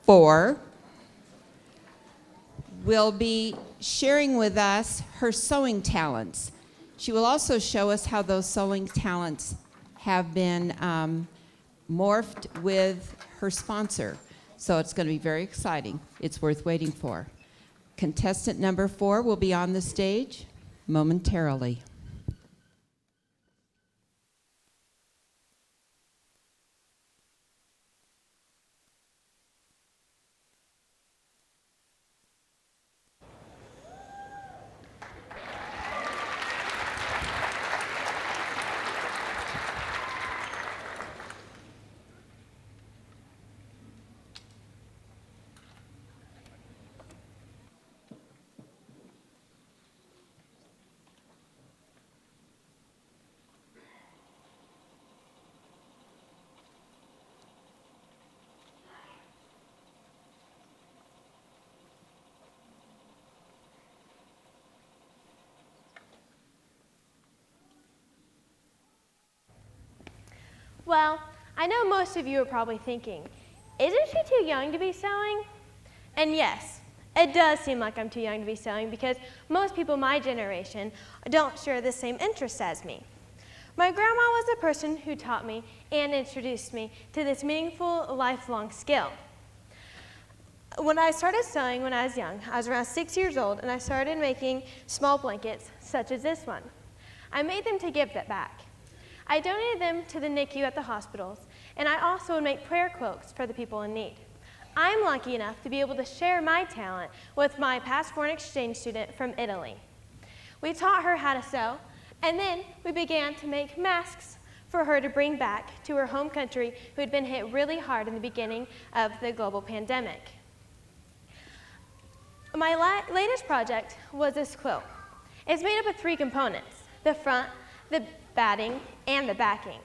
S3: 4, will be sharing with us her sewing talents. She will also show us how those sewing talents have been morphed with her sponsor. So it's going to be very exciting. It's worth waiting for. Contestant number 4 will be on the stage momentarily.
S7: Well, I know most of you are probably thinking, isn't she too young to be sewing? And yes, it does seem like I'm too young to be sewing because most people my generation don't share the same interests as me. My grandma was the person who taught me and introduced me to this meaningful, lifelong skill. When I started sewing when I was young, I was around 6 years old, and I started making small blankets, such as this one. I made them to give that back. I donated them to the NICU at the hospitals, and I also would make prayer quilts for the people in need. I'm lucky enough to be able to share my talent with my past foreign exchange student from Italy. We taught her how to sew, and then we began to make masks for her to bring back to her home country who had been hit really hard in the beginning of the global pandemic. My latest project was this quilt. It's made up of 3 components: the front, the batting, and the backing.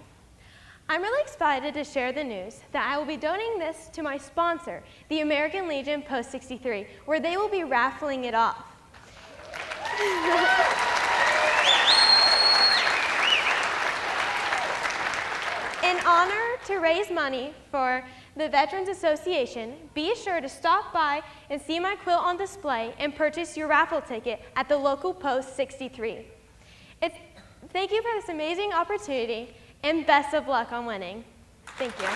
S7: I'm really excited to share the news that I will be donating this to my sponsor, the American Legion Post 63, where they will be raffling it off. In honor to raise money for the Veterans Association, be sure to stop by and see my quilt on display and purchase your raffle ticket at the local Post 63. Thank you for this amazing opportunity, and best of luck on winning. Thank you.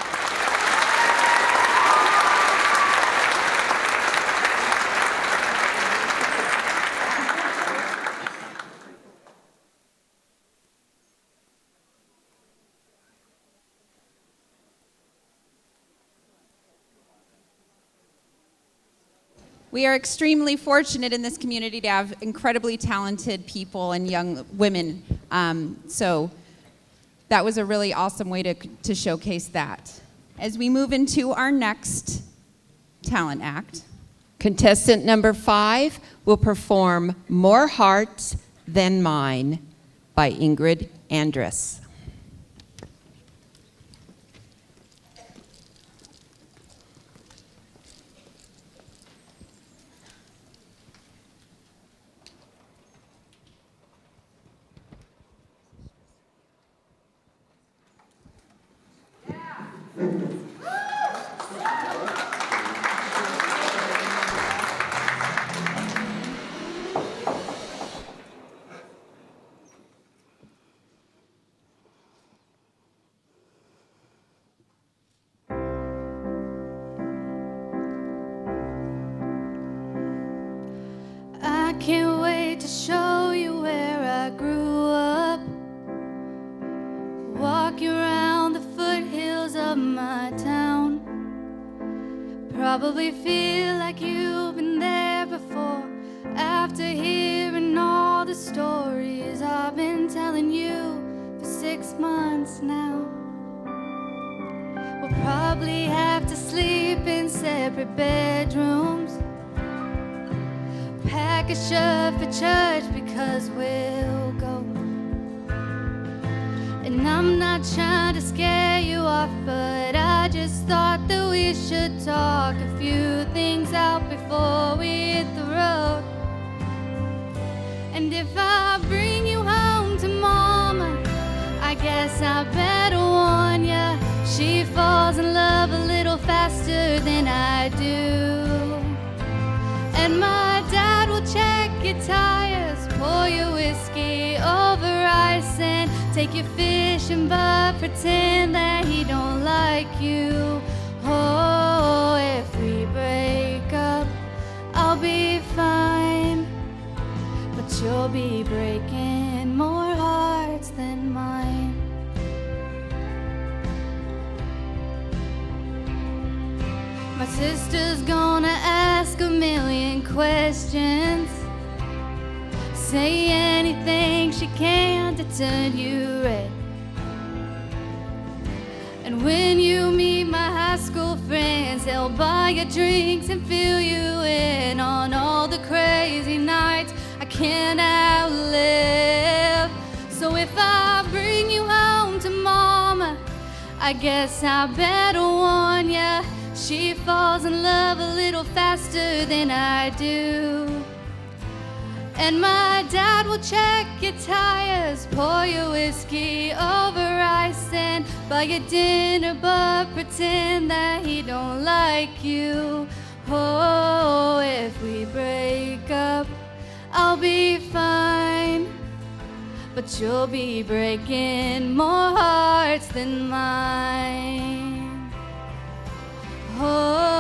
S20: We are extremely fortunate in this community to have incredibly talented people and young women. So that was a really awesome way to showcase that. As we move into our next talent act,
S3: Contestant number 5 will perform More Hearts Than Mine by Ingrid Andress.
S8: I can't wait to show you where I grew up. Walk you around the foothills of my town. Probably feel like you've been there before. After hearing all the stories I've been telling you for 6 months now. We'll probably have to sleep in separate bedrooms. Pack a shirt for church because we'll go. And I'm not trying to scare you off, but I just thought that we should talk a few things out before we hit the road. And if I bring you home tires, pour your whiskey over ice, and take your fishing, but pretend that he don't like you. Oh, if we break up, I'll be fine, but you'll be breaking more hearts than mine. My sister's gonna ask a million questions, say anything she can to turn you red. And when you meet my high school friends, they'll buy you drinks and fill you in on all the crazy nights I can't outlive. So if I bring you home to Mama, I guess I better warn ya, she falls in love a little faster than I do. And my dad will check your tires, pour your whiskey over ice, and buy you dinner, but pretend that he don't like you. Oh, if we break up, I'll be fine, but you'll be breaking more hearts than mine. Oh,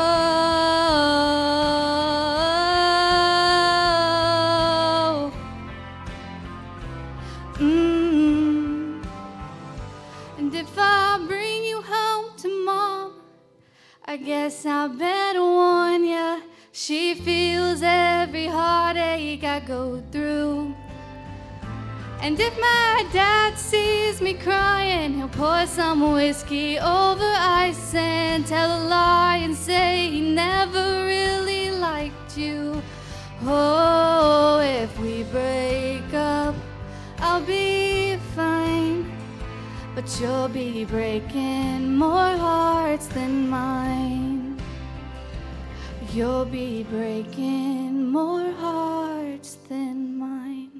S8: and if I bring you home to Mom, I guess I better warn ya, she feels every heartache I go through. And if my dad sees me crying, he'll pour some whiskey over ice and tell a lie and say he never really liked you. Oh, if we break up, I'll be fine, but you'll be breaking more hearts than mine. You'll be breaking more hearts than mine.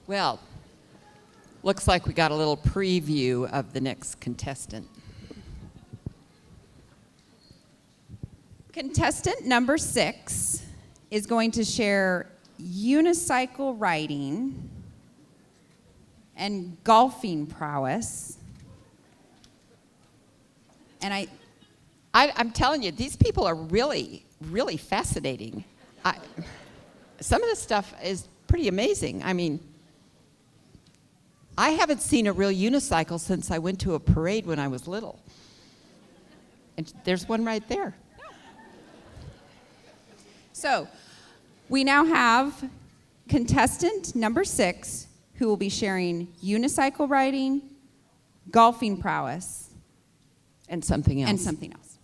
S2: Well, looks like we got a little preview of the next contestant.
S20: Contestant number 6 is going to share unicycle riding and golfing prowess.
S2: And I'm telling you, these people are really, really fascinating. Some of this stuff is pretty amazing. I mean, I haven't seen a real unicycle since I went to a parade when I was little. And there's one right there.
S20: So, we now have contestant number 6 who will be sharing unicycle riding, golfing prowess,
S2: and something else.
S20: And something else.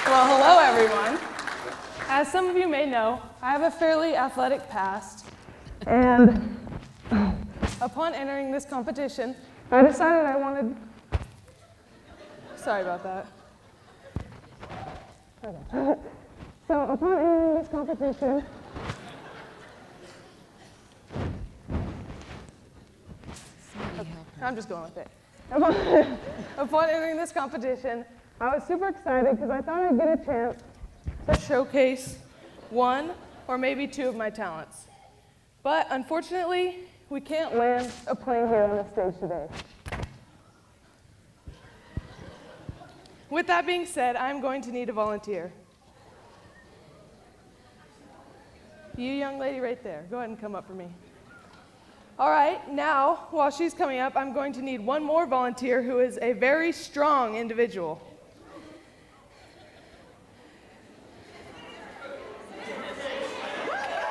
S9: Well, hello everyone. As some of you may know, I have a fairly athletic past, and upon entering this competition, I decided I wanted... Sorry about that. Okay. So upon entering this competition, I'm just going with it. Upon entering this competition, I was super excited because I thought I'd get a chance to showcase one or maybe two of my talents. But unfortunately, we can't land a plane here on the stage today. With that being said, I'm going to need a volunteer. You young lady right there, go ahead and come up for me. All right, now, while she's coming up, I'm going to need one more volunteer who is a very strong individual.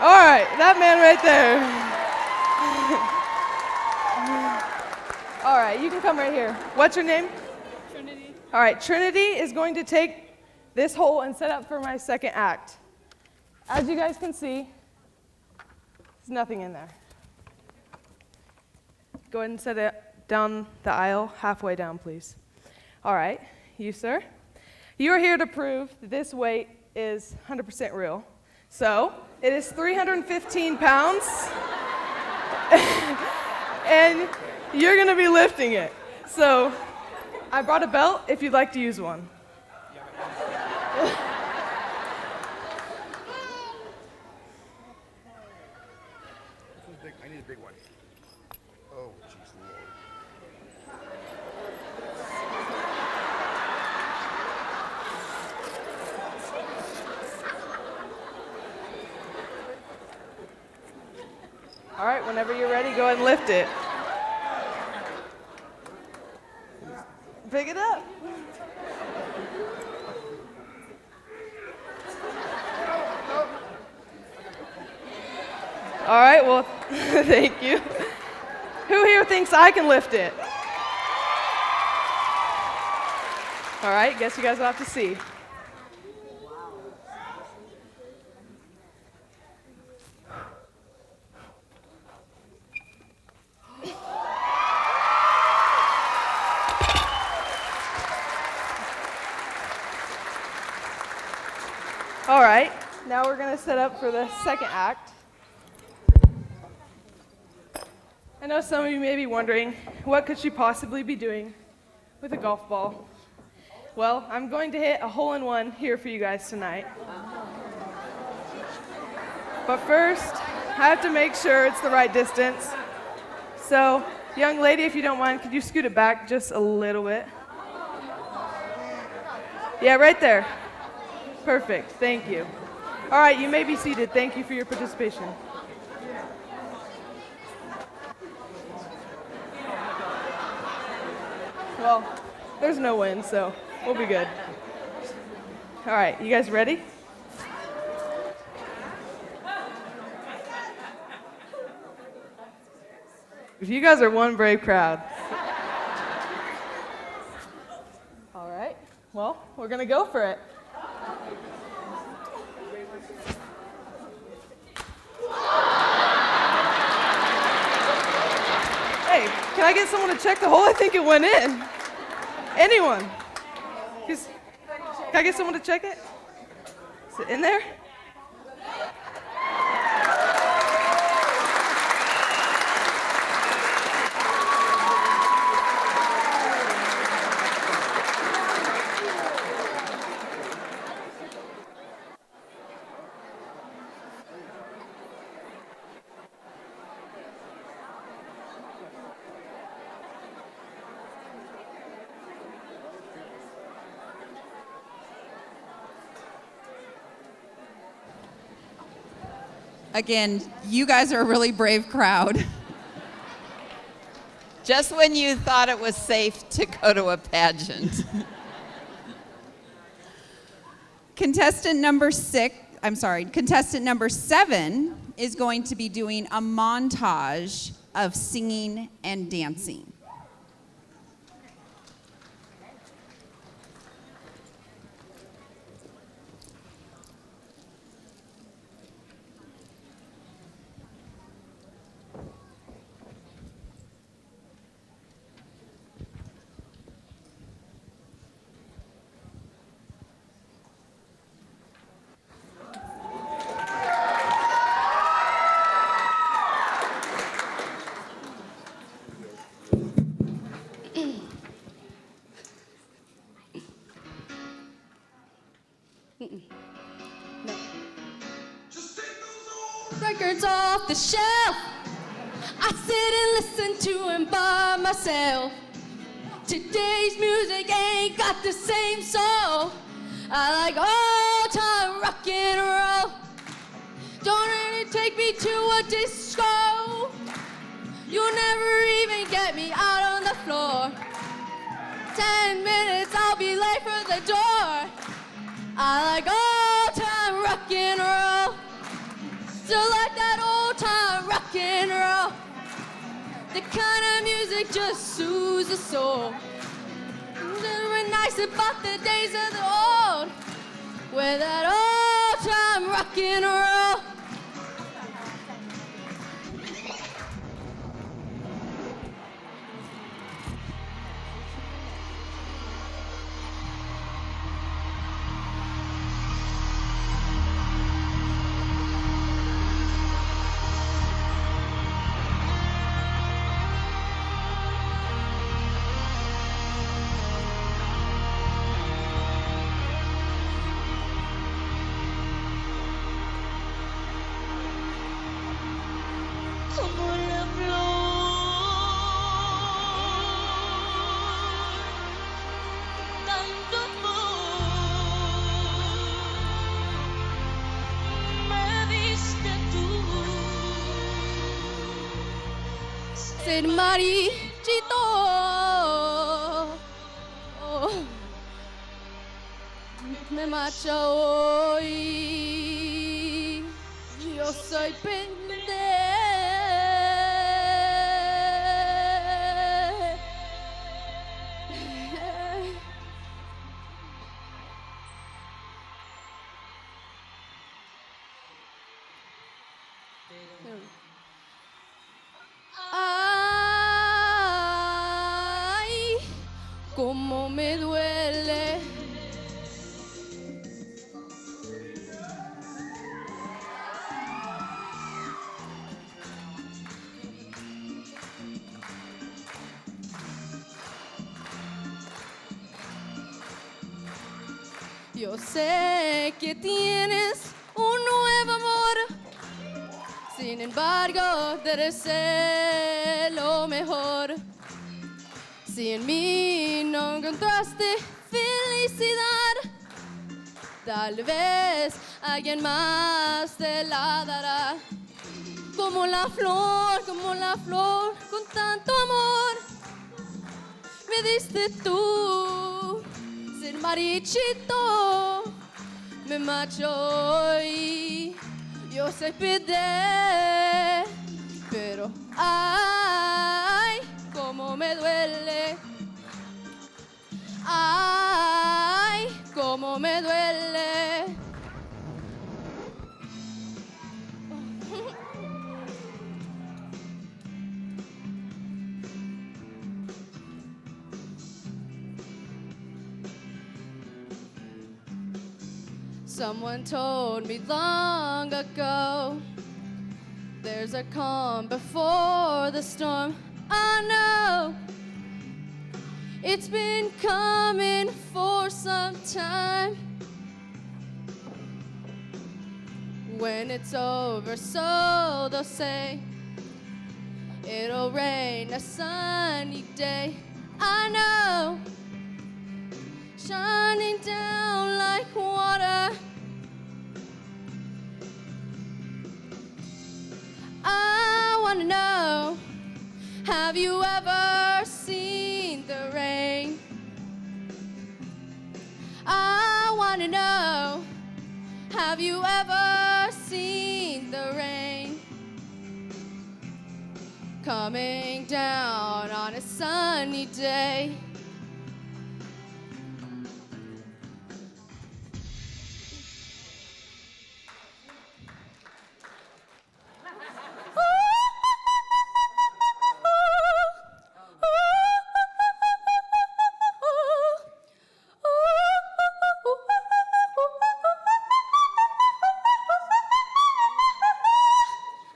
S9: All right, that man right there. All right, you can come right here. What's your name?
S21: Trinity.
S9: All right, Trinity is going to take this hole and set up for my second act. as you guys can see, there's nothing in there. Go ahead and set it down the aisle, halfway down, please. All right, you, sir. You are here to prove that this weight is 100% real. So, it is 315 pounds, and you're gonna be lifting it. So, I brought a belt if you'd like to use one.
S2: I need a big one. Oh, jeez, Lord.
S9: All right, whenever you're ready, go ahead and lift it. Pick it up. All right, well, thank you. Who here thinks I can lift it? All right, guess you guys will have to see. All right, now we're going to set up for the second act. I know some of you may be wondering, what could she possibly be doing with a golf ball? Well, I'm going to hit a hole-in-one here for you guys tonight. But first, I have to make sure it's the right distance. So, young lady, if you don't mind, could you scoot it back just a little bit? Yeah, right there. Perfect, thank you. All right, you may be seated. Thank you for your participation. Well, there's no wind, so we'll be good. All right, you guys ready? You guys are one brave crowd. All right, well, we're gonna go for it. Hey, can I get someone to check the hole? I think it went in. Anyone? Can I get someone to check it? Is it in there?
S20: Again, you guys are a really brave crowd.
S3: Just when you thought it was safe to go to a pageant.
S20: Contestant number 7 is going to be doing a montage of singing and dancing.
S21: Records off the shelf, I sit and listen to them by myself. Today's music ain't got the same soul. I like old-time rock and roll. Don't really take me to a disco. You'll never even get me out on the floor. 10 minutes, I'll be late for the door. I like old-time rock and roll. Still like that old-time rock and roll. The kind of music just soothes the soul. Something nice about the days of the old, where that time rock and roll.
S4: Como la flor, tanto amor me diste tú.
S21: Ser marichito. Me marcho hoy. Yo soy pendejo. Ay, cómo me duele. Yo sé que tienes un nuevo amor. Sin embargo, debe ser lo mejor. Si en mí no encontraste felicidad, tal vez alguien más te la dará. Como la flor, con tanto amor, me diste tú. Ser marichito, me marcho hoy. Yo sé pedir, pero ay, cómo me duele. Ay, cómo me duele. Someone told me long ago, there's a calm before the storm. I know it's been coming for some time. When it's over, so they'll say, it'll rain a sunny day. I know, shining down like water. I wanna know, have you ever seen the rain? I wanna know, have you ever seen the rain? Coming down on a sunny day.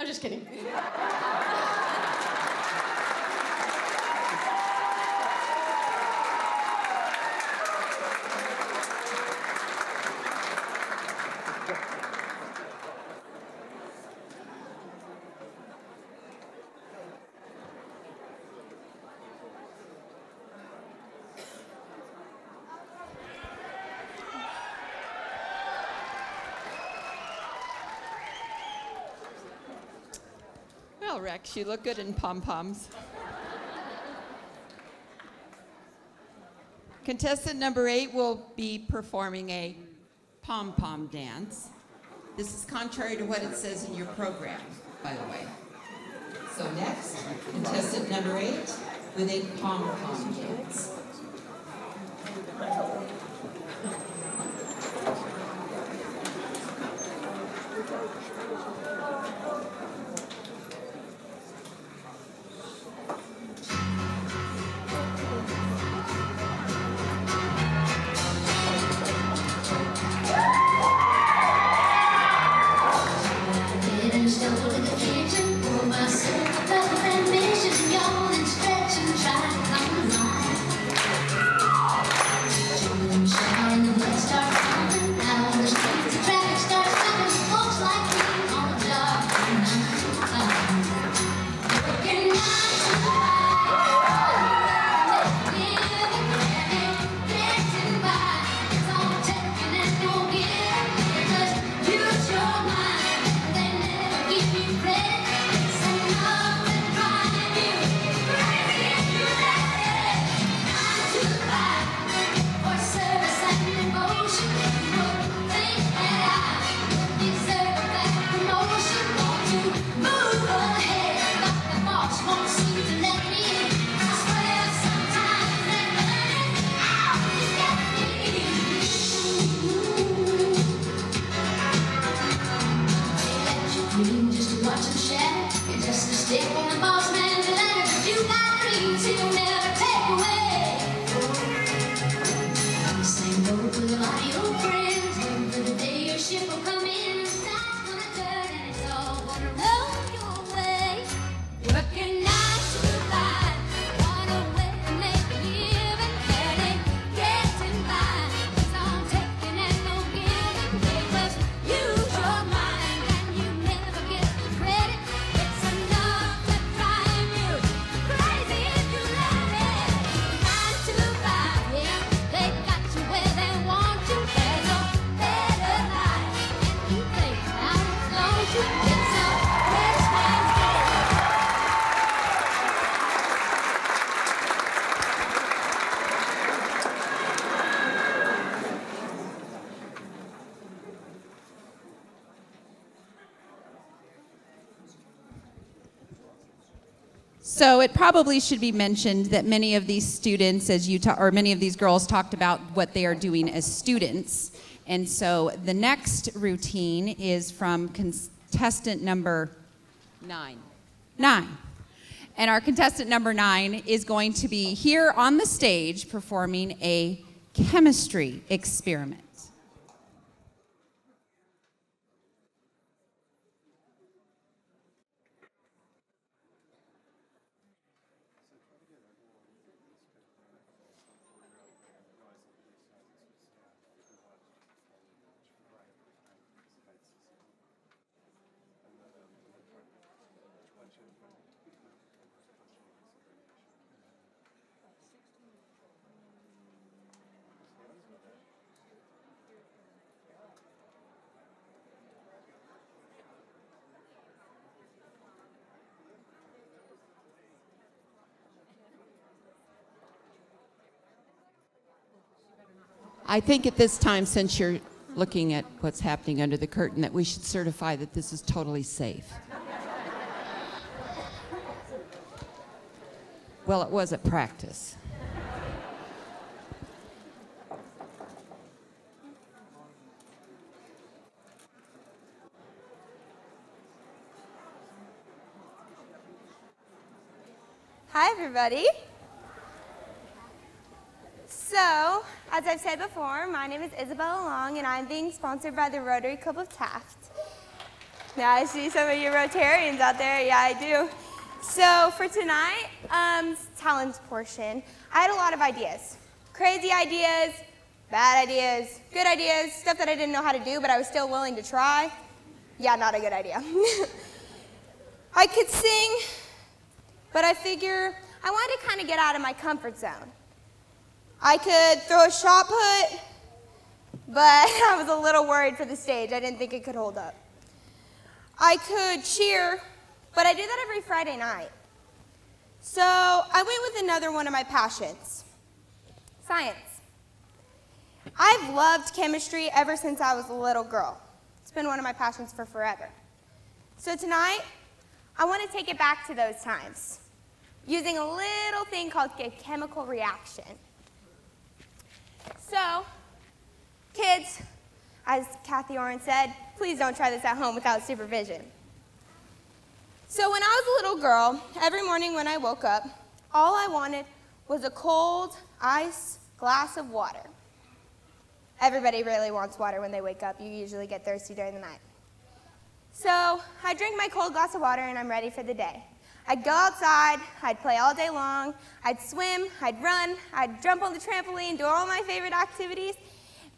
S21: I'm just kidding.
S3: Well, Rex, you look good in pom-poms. Contestant number 8 will be performing a pom-pom dance. This is contrary to what it says in your program, by the way. So next, contestant number 8 with a pom-pom dance.
S20: So it probably should be mentioned that many of these students, many of these girls talked about what they are doing as students. And so the next routine is from contestant number 9. And our contestant number 9 is going to be here on the stage performing a chemistry experiment.
S3: I think at this time, since you're looking at what's happening under the curtain, that we should certify that this is totally safe. Well, it was at practice.
S12: Hi, everybody. So, as I've said before, my name is Isabella Long, and I'm being sponsored by the Rotary Club of Taft. Now, I see some of you Rotarians out there. Yeah, I do. So, for tonight's talents portion, I had a lot of ideas. Crazy ideas, bad ideas, good ideas, stuff that I didn't know how to do, but I was still willing to try. Yeah, not a good idea. I could sing, but I figure I wanted to kind of get out of my comfort zone. I could throw a shot put, but I was a little worried for the stage. I didn't think it could hold up. I could cheer, but I do that every Friday night. So I went with another one of my passions, science. I've loved chemistry ever since I was a little girl. It's been one of my passions for forever. So tonight, I want to take it back to those times, using a little thing called a chemical reaction. So, kids, as Kathy Oren said, please don't try this at home without supervision. So when I was a little girl, every morning when I woke up, all I wanted was a cold, ice glass of water. Everybody really wants water when they wake up. You usually get thirsty during the night. So I drink my cold glass of water and I'm ready for the day. I'd go outside, I'd play all day long, I'd swim, I'd run, I'd jump on the trampoline, do all my favorite activities,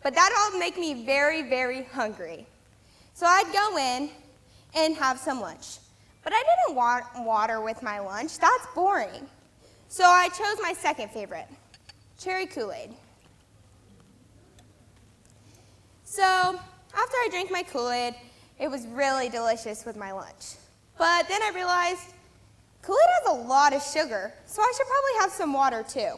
S12: but that'd all make me very, very hungry. So I'd go in and have some lunch. But I didn't want water with my lunch, that's boring. So I chose my second favorite, cherry Kool-Aid. So after I drank my Kool-Aid, it was really delicious with my lunch. But then I realized Kool-Aid has a lot of sugar, so I should probably have some water too.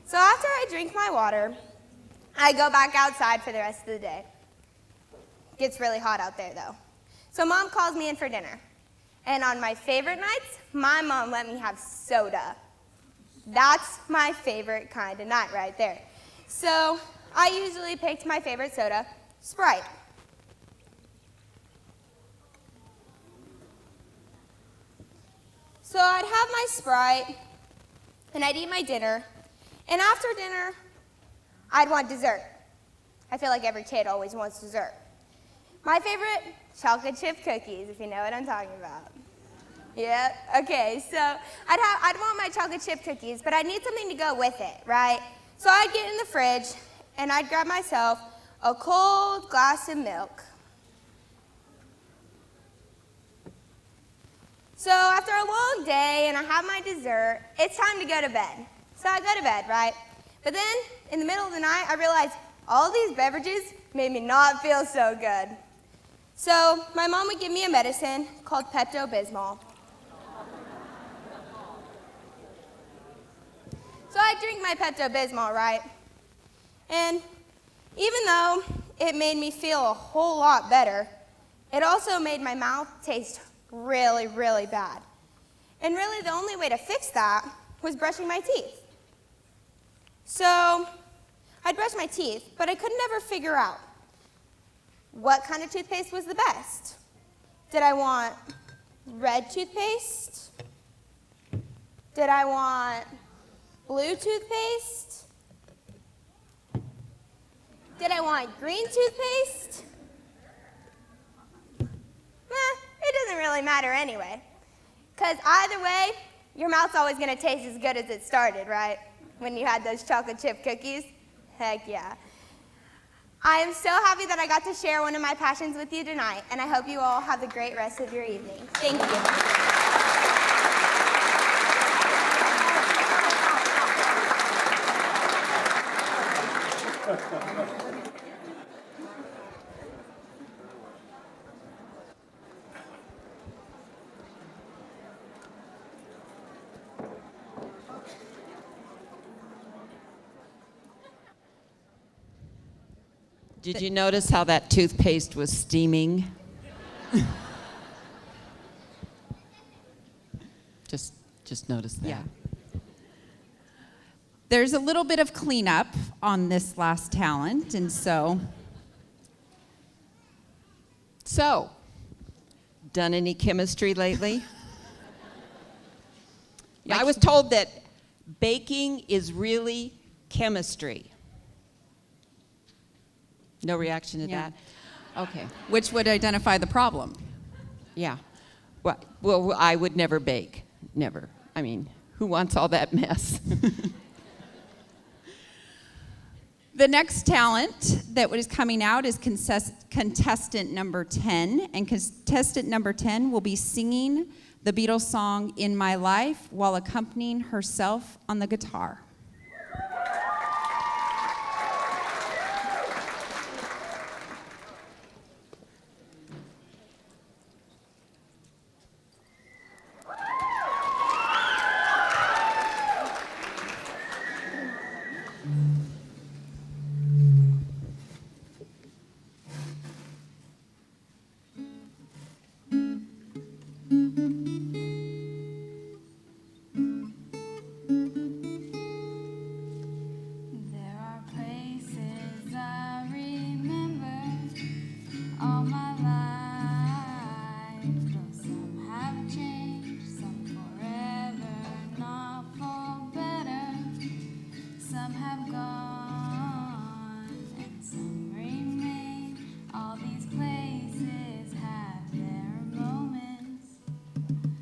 S12: So after I drink my water, I go back outside for the rest of the day. It gets really hot out there though. So Mom calls me in for dinner. And on my favorite nights, my mom let me have soda. That's my favorite kind of night right there. So I usually picked my favorite soda, Sprite. So I'd have my Sprite, and I'd eat my dinner, and after dinner, I'd want dessert. I feel like every kid always wants dessert. My favorite, chocolate chip cookies, if you know what I'm talking about. Yeah, okay, so I'd want my chocolate chip cookies, but I'd need something to go with it, right? So I'd get in the fridge, and I'd grab myself a cold glass of milk. So after a long day and I have my dessert, it's time to go to bed. So I go to bed, right? But then, in the middle of the night, I realized all these beverages made me not feel so good. So my mom would give me a medicine called Pepto-Bismol. So I drink my Pepto-Bismol, right? And even though it made me feel a whole lot better, It also made my mouth taste really, really bad. And really the only way to fix that was brushing my teeth. So I'd brush my teeth, but I could never figure out what kind of toothpaste was the best. Did I want red toothpaste? Did I want blue toothpaste? Did I want green toothpaste? It doesn't really matter anyway. Because either way, your mouth's always going to taste as good as it started, right? When you had those chocolate chip cookies? Heck yeah. I am so happy that I got to share one of my passions with you tonight, and I hope you all have a great rest of your evening. Thank you.
S3: Did you notice how that toothpaste was steaming? Just notice that.
S20: Yeah. There's a little bit of cleanup on this last talent, and so,
S3: done any chemistry lately? Yeah, I was told that baking is really chemistry. No reaction to
S20: Yeah.
S3: that? Okay.
S20: which would identify the problem.
S3: Yeah. Well, I would never bake. Never. I mean, who wants all that mess?
S20: The next talent that is coming out is contestant number 10, and contestant number 10 will be singing the Beatles song "In My Life" while accompanying herself on the guitar.
S5: There are places I remember all my life, though some have changed, some forever, not for better. Some have gone and some remain. All these places have their moments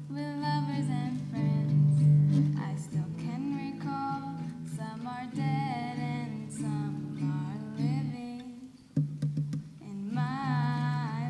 S5: with lovers and friends. I still can recall. Some are dead and some are living in my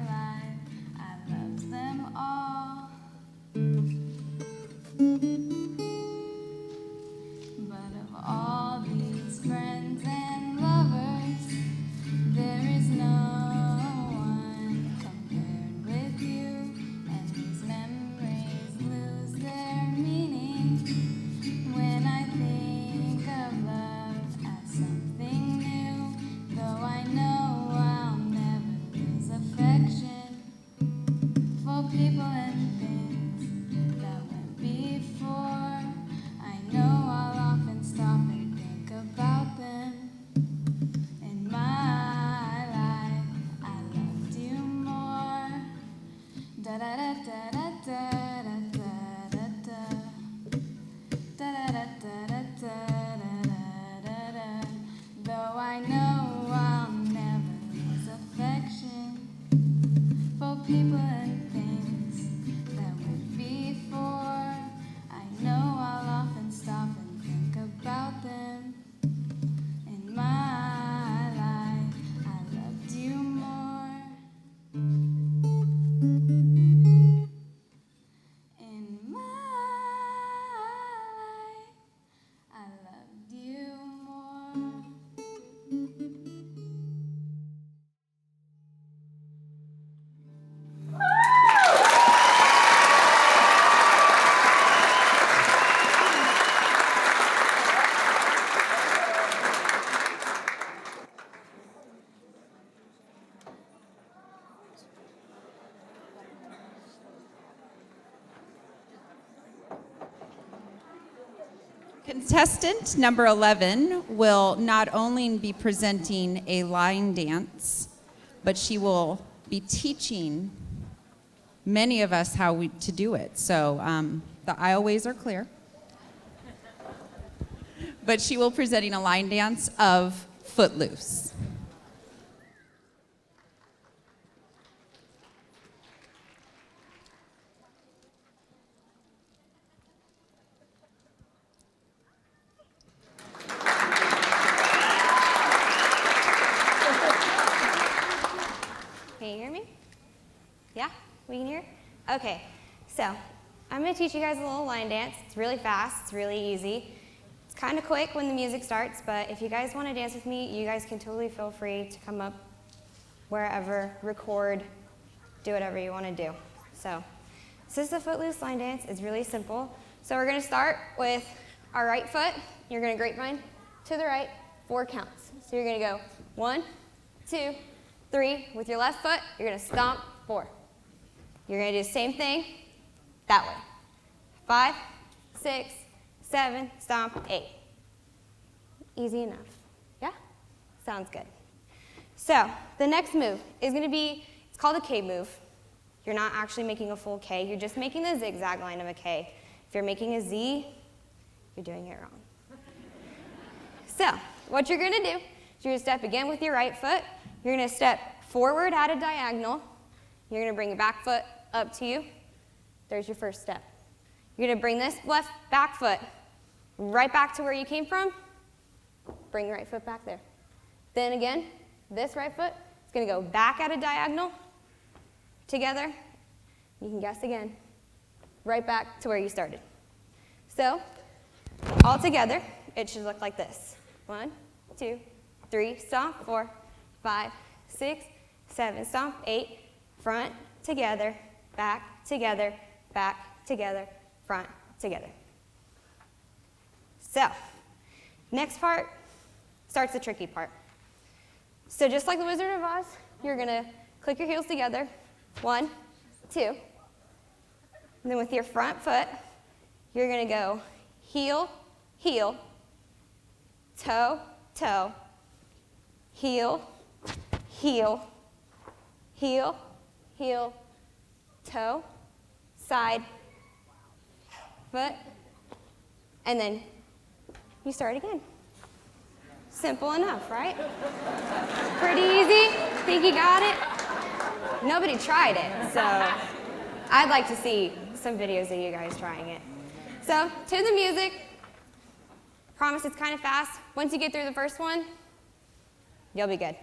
S20: Contestant number 11 will not only be presenting a line dance, but she will be teaching many of us to do it. So the aisleways are clear. But she will be presenting a line dance of Footloose.
S6: Can you hear me? Yeah? We can hear? Okay, so I'm going to teach you guys a little line dance. It's really fast, it's really easy. It's kind of quick when the music starts, but if you guys want to dance with me, you guys can totally feel free to come up wherever, record, do whatever you want to do. So this is the Footloose line dance. It's really simple. So we're going to start with our right foot. You're going to grapevine to the right, 4 counts. So you're going to go 1, 2, 3. With your left foot, you're going to stomp 4. You're going to do the same thing that way. 5, 6, 7, stomp 8. Easy enough. Yeah? Sounds good. So the next move is going to be, it's called a K move. You're not actually making a full K. You're just making the zigzag line of a K. If you're making a Z, you're doing it wrong. So what you're going to do is you're going to step again with your right foot. You're going to step forward at a diagonal. You're going to bring your back foot up to you. There's your first step. You're going to bring this left back foot right back to where you came from. Bring your right foot back there. Then again, this right foot is going to go back at a diagonal together. You can guess again. Right back to where you started. So, all together, it should look like this. 1, 2, 3, stomp, 4, 5, 6, 7, stomp, 8, front, together, back, together, front, together. So, next part starts the tricky part. So just like the Wizard of Oz, you're gonna click your heels together, 1, 2, and then with your front foot, you're gonna go heel, heel, toe, toe, heel, heel, heel, heel, toe, side, foot, and then you start again. Simple enough, right? Pretty easy. Think you got it? Nobody tried it, so I'd like to see some videos of you guys trying it. So, to the music. Promise it's kind of fast. Once you get through the first one, you'll be good.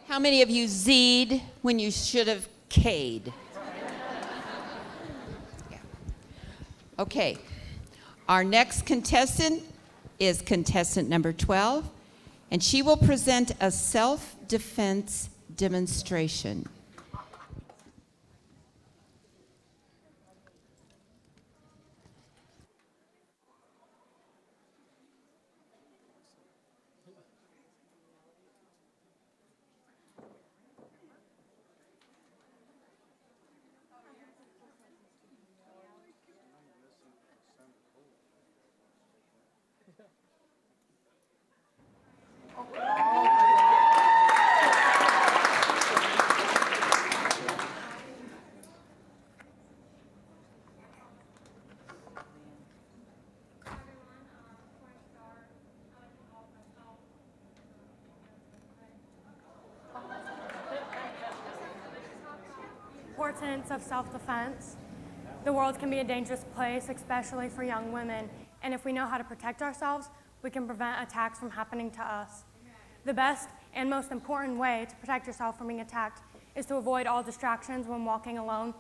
S3: How many of you Z'd when you should have K'd? Yeah. Okay. Our next contestant is contestant number 12, and she will present a self-defense demonstration.
S14: Importance of self-defense. The world can be a dangerous place, especially for young women, and if we know how to protect ourselves, we can prevent attacks from happening to us. The best and most important way to protect yourself from being attacked is to avoid all distractions when walking alone,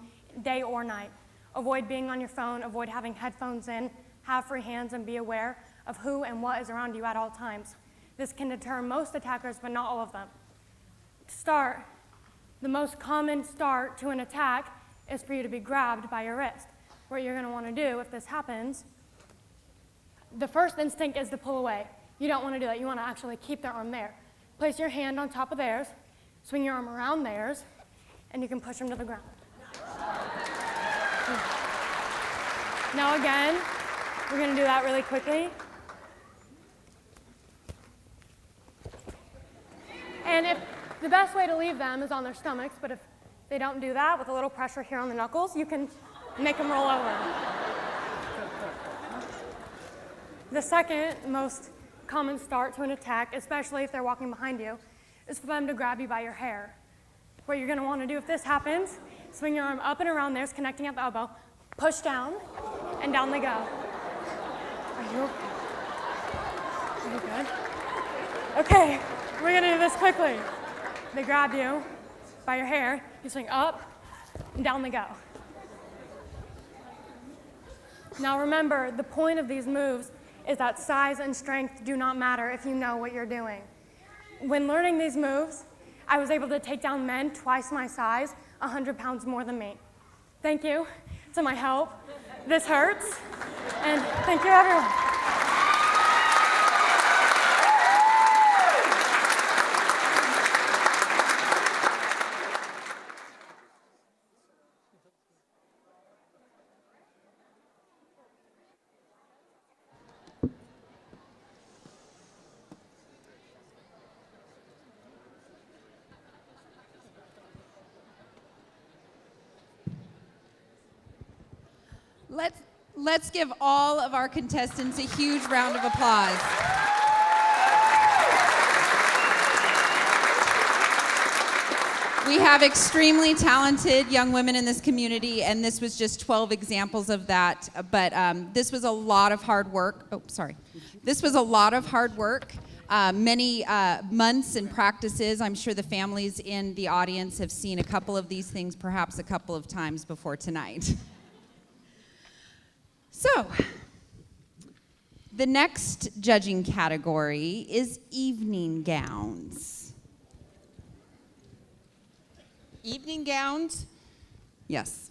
S14: day or night. Avoid being on your phone, avoid having headphones in, have free hands, and be aware of who and what is around you at all times. This can deter most attackers, but not all of them. To start, the most common start to an attack is for you to be grabbed by your wrist. What you're going to want to do if this happens, the first instinct is to pull away. You don't want to do that. You want to actually keep their arm there. Place your hand on top of theirs, swing your arm around theirs, and you can push them to the ground. Now again, we're going to do that really quickly. And if the best way to leave them is on their stomachs, but if they don't do that, with a little pressure here on the knuckles, you can make them roll over. The second most common start to an attack, especially if they're walking behind you, is for them to grab you by your hair. What you're going to want to do if this happens, swing your arm up and around theirs, connecting at the elbow, push down, and down they go. Are you okay? Are you good? Okay, we're going to do this quickly. They grab you by your hair, you swing up, and down they go. Now remember, the point of these moves is that size and strength do not matter if you know what you're doing. When learning these moves, I was able to take down men twice my size, 100 pounds more than me. Thank you to my help. This hurts, and thank you everyone.
S20: Let's give all of our contestants a huge round of applause. We have extremely talented young women in this community, and this was just 12 examples of that. But this was a lot of hard work. Oh, sorry. This was a lot of hard work. Many months and practices. I'm sure the families in the audience have seen a couple of these things perhaps a couple of times before tonight. So, the next judging category is evening gowns. Evening gowns? Yes.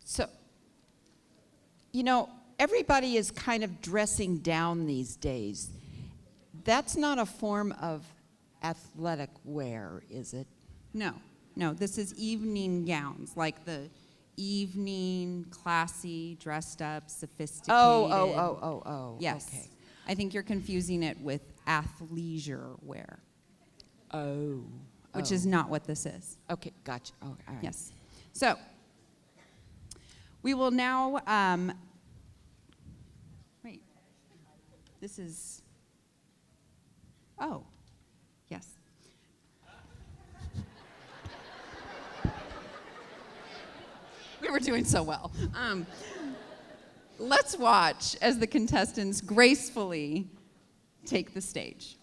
S3: So, you know, everybody is kind of dressing down these days. That's not a form of athletic wear, is it?
S20: No, this is evening gowns, like the evening, classy, dressed up, sophisticated.
S3: Oh.
S20: Yes.
S3: Okay.
S20: I think you're confusing it with athleisure wear.
S3: Oh.
S20: Which is not what this is.
S3: Okay, gotcha. Oh, all right.
S20: Yes. So, we will now, wait, this is, oh, yes. We were doing so well. Let's watch as the contestants gracefully take the stage.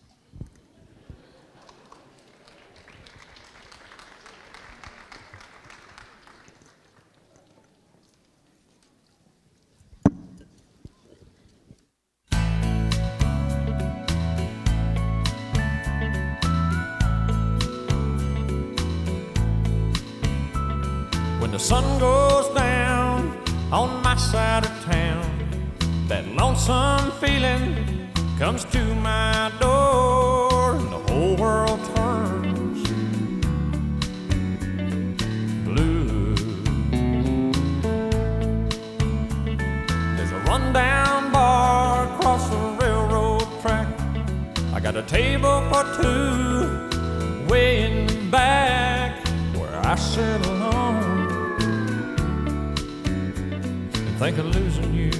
S17: when the sun goes down on my side of town, that lonesome feeling comes to my door and the whole world turns blue. There's a rundown bar across the railroad track. I got a table for two way in the back where I sit alone and think of losing you.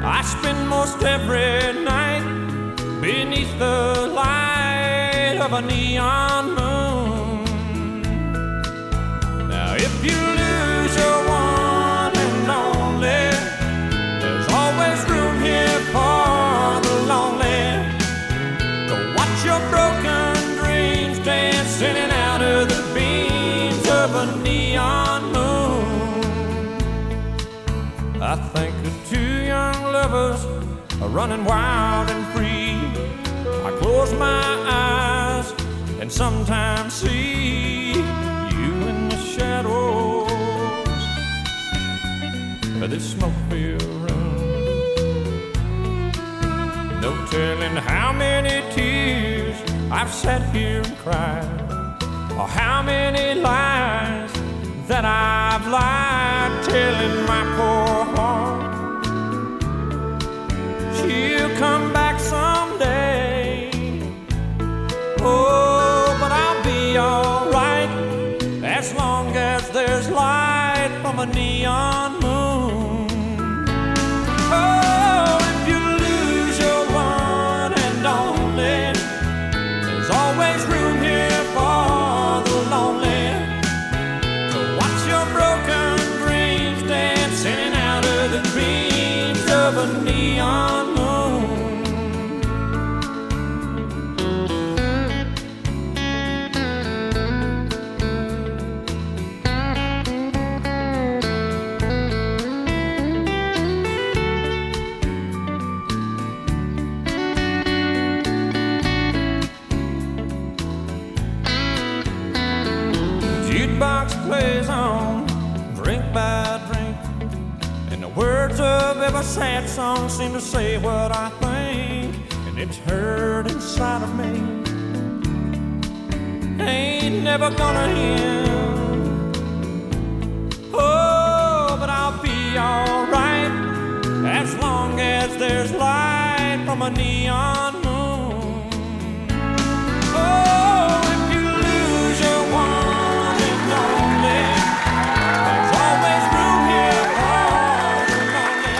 S17: I spend most every night beneath the light of a neon moon. Now if you lose your one and only, there's always room here for the lonely to watch your broken dreams dance in and out of the beams of a neon moon. I think of two young lovers are running wild and free. I close my eyes and sometimes see you in the shadows of this smoke-filled room. No telling how many tears I've sat here and cried, or how many lies that I've lied, telling my poor heart she'll come back someday. Oh, but I'll be alright as long as there's light from a neon moon. Oh, if you lose your one and only, there's always room here for the lonely to watch your broken dreams dance in and out of the dreams of a neon moon. Jukebox plays on, drink by drink, and the words of every sad song seem to say what I think, and it's heard inside of me. Ain't never gonna end. Oh, but I'll be alright as long as there's light from a neon moon. Oh, if you lose your one and only, there's always room here for the lonely.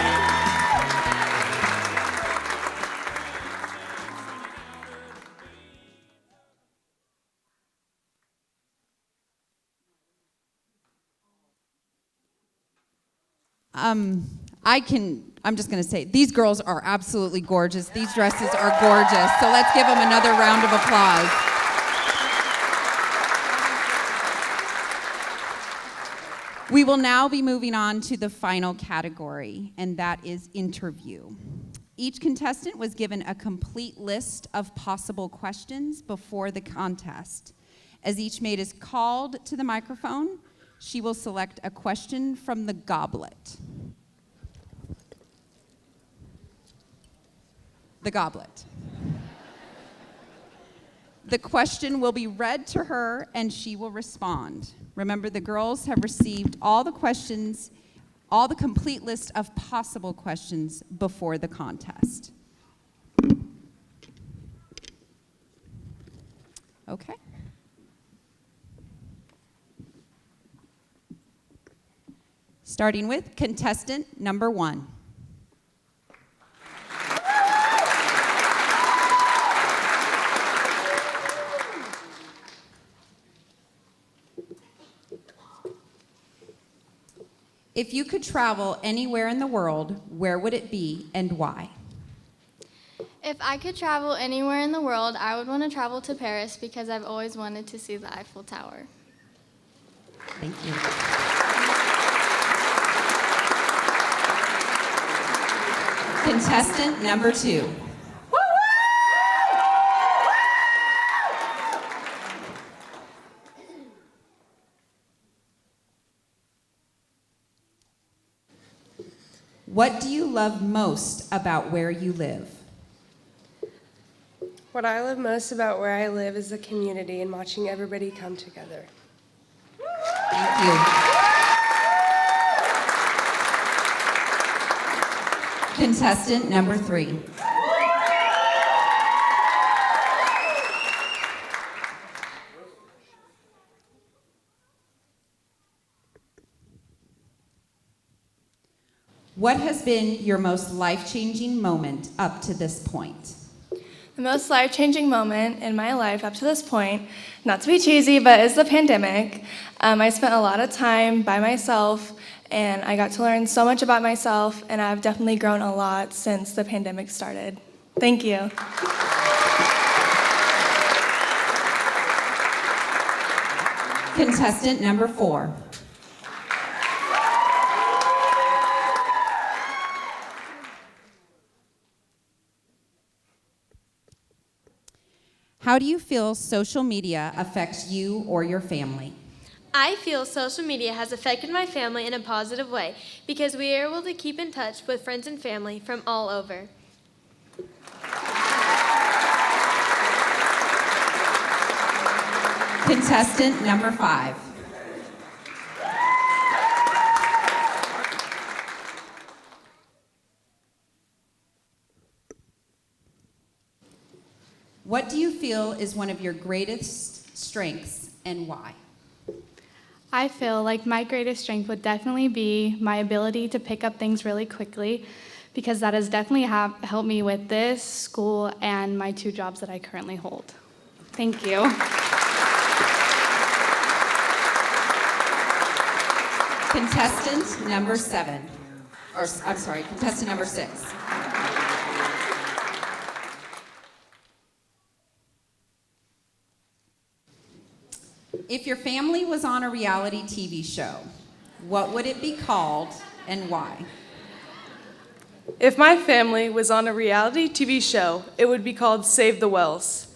S20: I'm just going to say, these girls are absolutely gorgeous. These dresses are gorgeous. So let's give them another round of applause. We will now be moving on to the final category, and that is interview. Each contestant was given a complete list of possible questions before the contest. As each maid is called to the microphone, she will select a question from the goblet. The goblet. The question will be read to her and she will respond. Remember, the girls have received all the questions, all the complete list of possible questions before the contest. Okay. Starting with contestant number 1. If you could travel anywhere in the world, where would it be and why?
S13: If I could travel anywhere in the world, I would want to travel to Paris because I've always wanted to see the Eiffel Tower.
S20: Thank you. Contestant number 2. What do you love most about where you live?
S9: What I love most about where I live is the community and watching everybody come together.
S20: Thank you. Contestant number 3. What has been your most life-changing moment up to this point?
S14: The most life-changing moment in my life up to this point, not to be cheesy, but is the pandemic. I spent a lot of time by myself, and I got to learn so much about myself, and I've definitely grown a lot since the pandemic started. Thank you.
S20: Contestant number 4. How do you feel social media affects you or your family?
S7: I feel social media has affected my family in a positive way because we are able to keep in touch with friends and family from all over.
S20: Contestant number 5. What do you feel is one of your greatest strengths and why?
S8: I feel like my greatest strength would definitely be my ability to pick up things really quickly, because that has definitely helped me with this, school, and my 2 jobs that I currently hold. Thank you.
S20: Contestant number 7. Or, I'm sorry, contestant number 6. If your family was on a reality TV show, what would it be called and why?
S9: If my family was on a reality TV show, it would be called Save the Wells.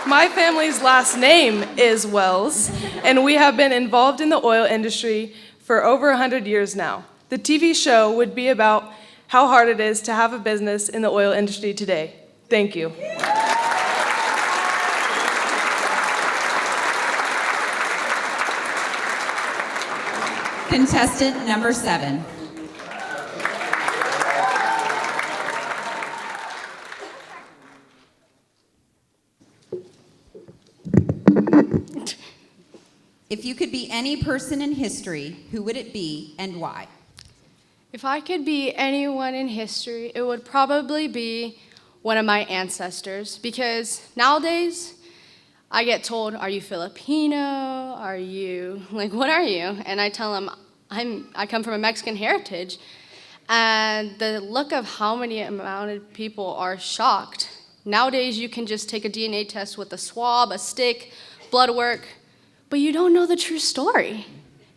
S9: My family's last name is Wells, and we have been involved in the oil industry for over 100 years now. The TV show would be about how hard it is to have a business in the oil industry today. Thank you.
S20: Contestant number 7. If you could be any person in history, who would it be and why?
S14: If I could be anyone in history, it would probably be one of my ancestors, because nowadays I get told, are you Filipino? Are you, what are you? And I tell them, I come from a Mexican heritage. And the look of how many amount of people are shocked. Nowadays, you can just take a DNA test with a swab, a stick, blood work, but you don't know the true story.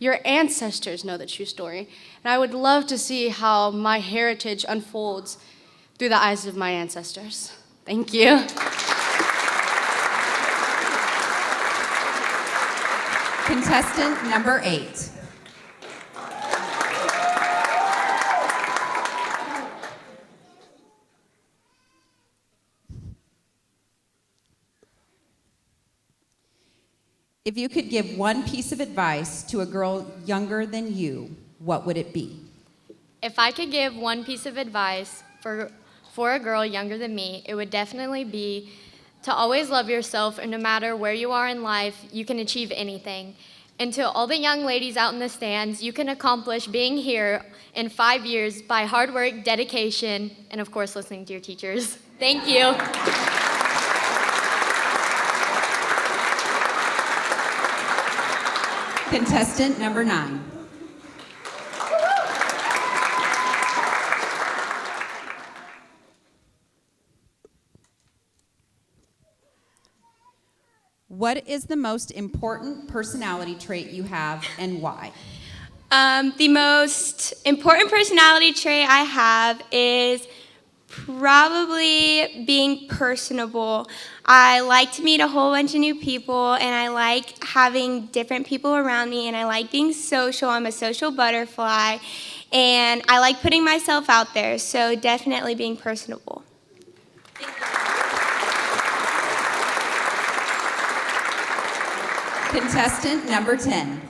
S14: Your ancestors know the true story. And I would love to see how my heritage unfolds through the eyes of my ancestors. Thank you.
S20: Contestant number 8. If you could give one piece of advice to a girl younger than you, what would it be?
S11: If I could give one piece of advice for a girl younger than me, it would definitely be to always love yourself, and no matter where you are in life, you can achieve anything. And to all the young ladies out in the stands, you can accomplish being here in 5 years by hard work, dedication, and of course, listening to your teachers. Thank you.
S20: Contestant number 9. What is the most important personality trait you have and why?
S12: The most important personality trait I have is Probably being personable. I like to meet a whole bunch of new people, and I like having different people around me, and I like being social. I'm a social butterfly, and I like putting myself out there, so definitely being personable.
S20: Contestant number 10.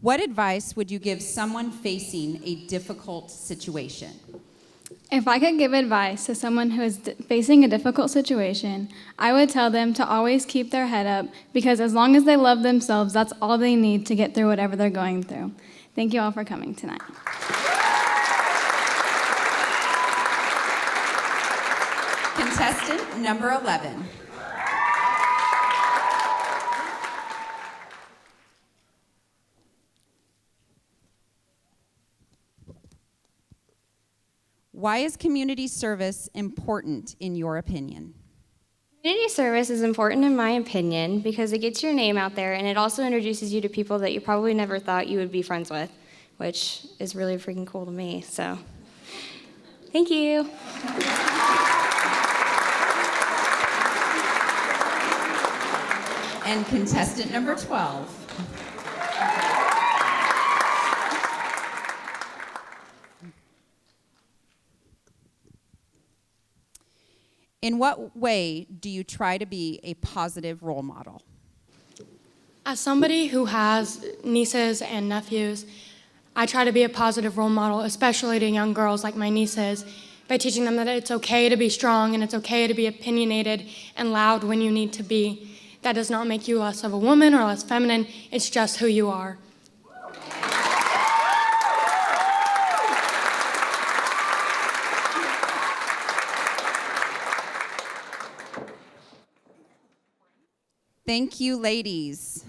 S20: What advice would you give someone facing a difficult situation?
S13: If I could give advice to someone who is facing a difficult situation, I would tell them to always keep their head up, because as long as they love themselves, that's all they need to get through whatever they're going through. Thank you all for coming tonight.
S20: Contestant number 11. Why is community service important in your opinion?
S6: Community service is important in my opinion because it gets your name out there and it also introduces you to people that you probably never thought you would be friends with, which is really freaking cool to me. So, thank you.
S20: And contestant number 12. In what way do you try to be a positive role model?
S14: As somebody who has nieces and nephews, I try to be a positive role model, especially to young girls like my nieces, by teaching them that it's okay to be strong and it's okay to be opinionated and loud when you need to be. That does not make you less of a woman or less feminine. It's just who you are.
S20: Thank you, ladies.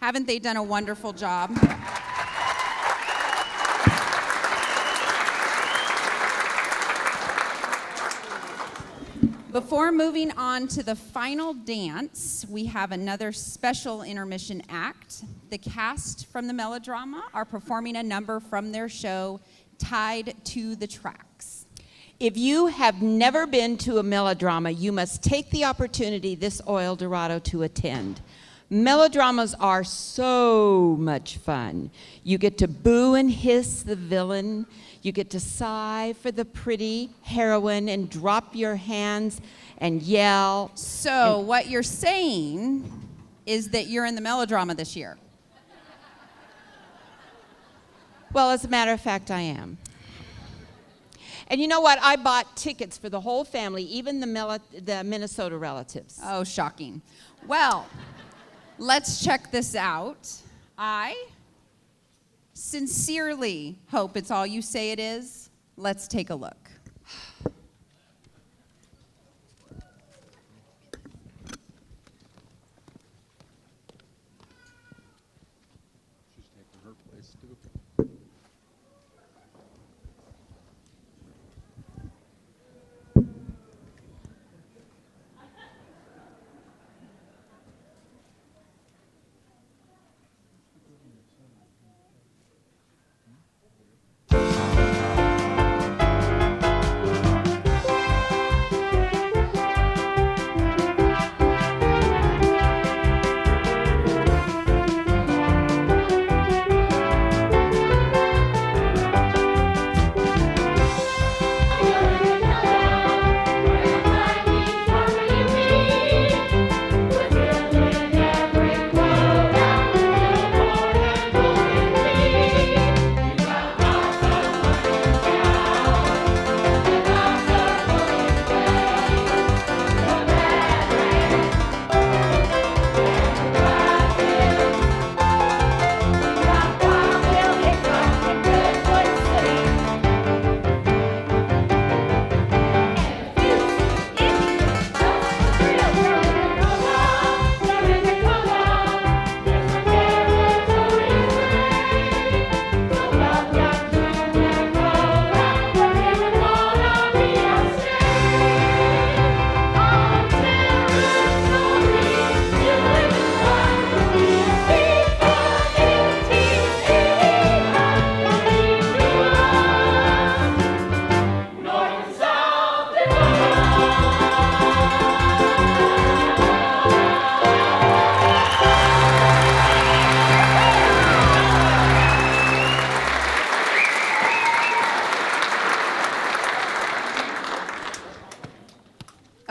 S20: Haven't they done a wonderful job? Before moving on to the final dance, we have another special intermission act. The cast from the melodrama are performing a number from their show, Tied to the Tracks.
S10: If you have never been to a melodrama, you must take the opportunity this Oildorado to attend. Melodramas are so much fun. You get to boo and hiss the villain. You get to sigh for the pretty heroine and drop your hands and yell.
S20: So what you're saying is that you're in the melodrama this year.
S10: Well, as a matter of fact, I am. And you know what? I bought tickets for the whole family, even the Minnesota relatives.
S20: Oh, shocking. Well, let's check this out. I sincerely hope it's all you say it is. Let's take a look.
S22: She's taking her place too.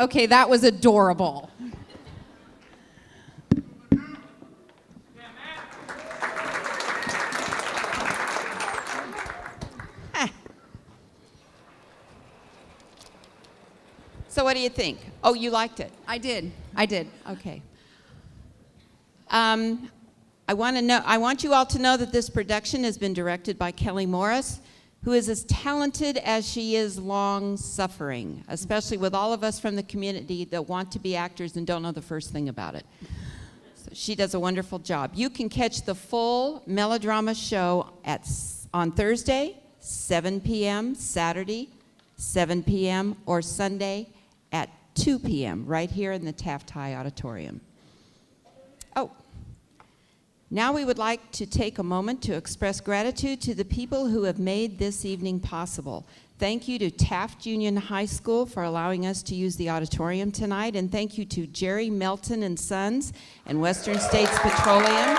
S20: Okay, that was adorable.
S10: So what do you think? Oh, you liked it?
S20: I did.
S10: Okay. I want you all to know that this production has been directed by Kelly Morris, who is as talented as she is long-suffering, especially with all of us from the community that want to be actors and don't know the first thing about it. So she does a wonderful job. You can catch the full melodrama show on Thursday, 7 p.m., Saturday, 7 p.m., or Sunday at 2 p.m. right here in the Taft High Auditorium. Oh, now we would like to take a moment to express gratitude to the people who have made this evening possible. Thank you to Taft Union High School for allowing us to use the auditorium tonight, and thank you to Jerry Melton and Sons and Western States Petroleum,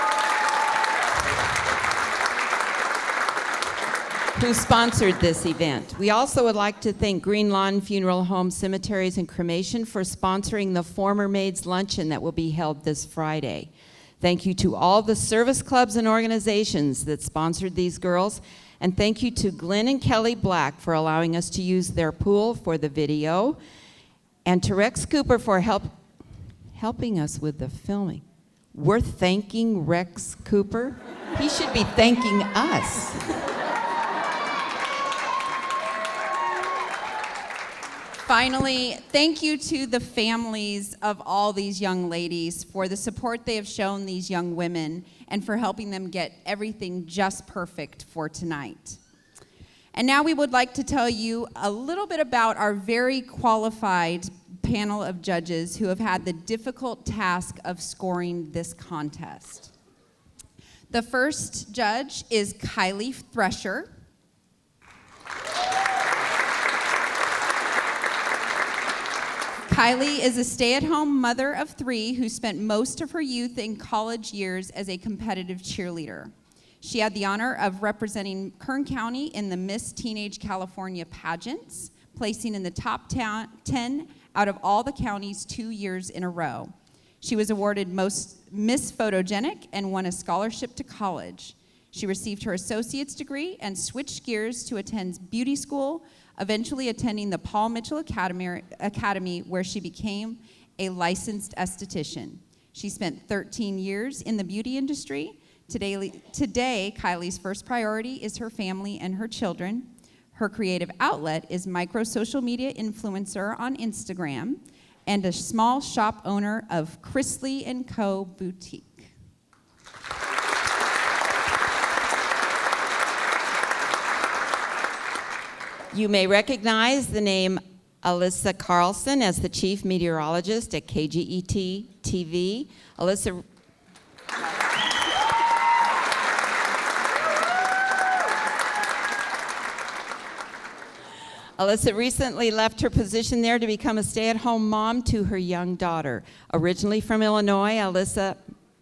S10: who sponsored this event. We also would like to thank Green Lawn Funeral Home, Cemeteries, and Cremation for sponsoring the former Maids Luncheon that will be held this Friday. Thank you to all the service clubs and organizations that sponsored these girls, and thank you to Glenn and Kelly Black for allowing us to use their pool for the video, and to Rex Cooper for helping us with the filming. We're thanking Rex Cooper? He should be thanking us.
S20: Finally, thank you to the families of all these young ladies for the support they have shown these young women and for helping them get everything just perfect for tonight. And now we would like to tell you a little bit about our very qualified panel of judges who have had the difficult task of scoring this contest. The first judge is Kylie Thresher. Kylie is a stay-at-home mother of 3 who spent most of her youth and college years as a competitive cheerleader. She had the honor of representing Kern County in the Miss Teenage California pageants, placing in the top 10 out of all the counties 2 years in a row. She was awarded Most Miss Photogenic and won a scholarship to college. She received her associate's degree and switched gears to attend beauty school, eventually attending the Paul Mitchell Academy, where she became a licensed esthetician. She spent 13 years in the beauty industry. Today, Kylie's first priority is her family and her children. Her creative outlet is micro-social media influencer on Instagram and a small shop owner of Chrisley & Co. Boutique.
S10: You may recognize the name Alyssa Carlson as the chief meteorologist at KGET TV. Alyssa recently left her position there to become a stay-at-home mom to her young daughter. Originally from Illinois, Alyssa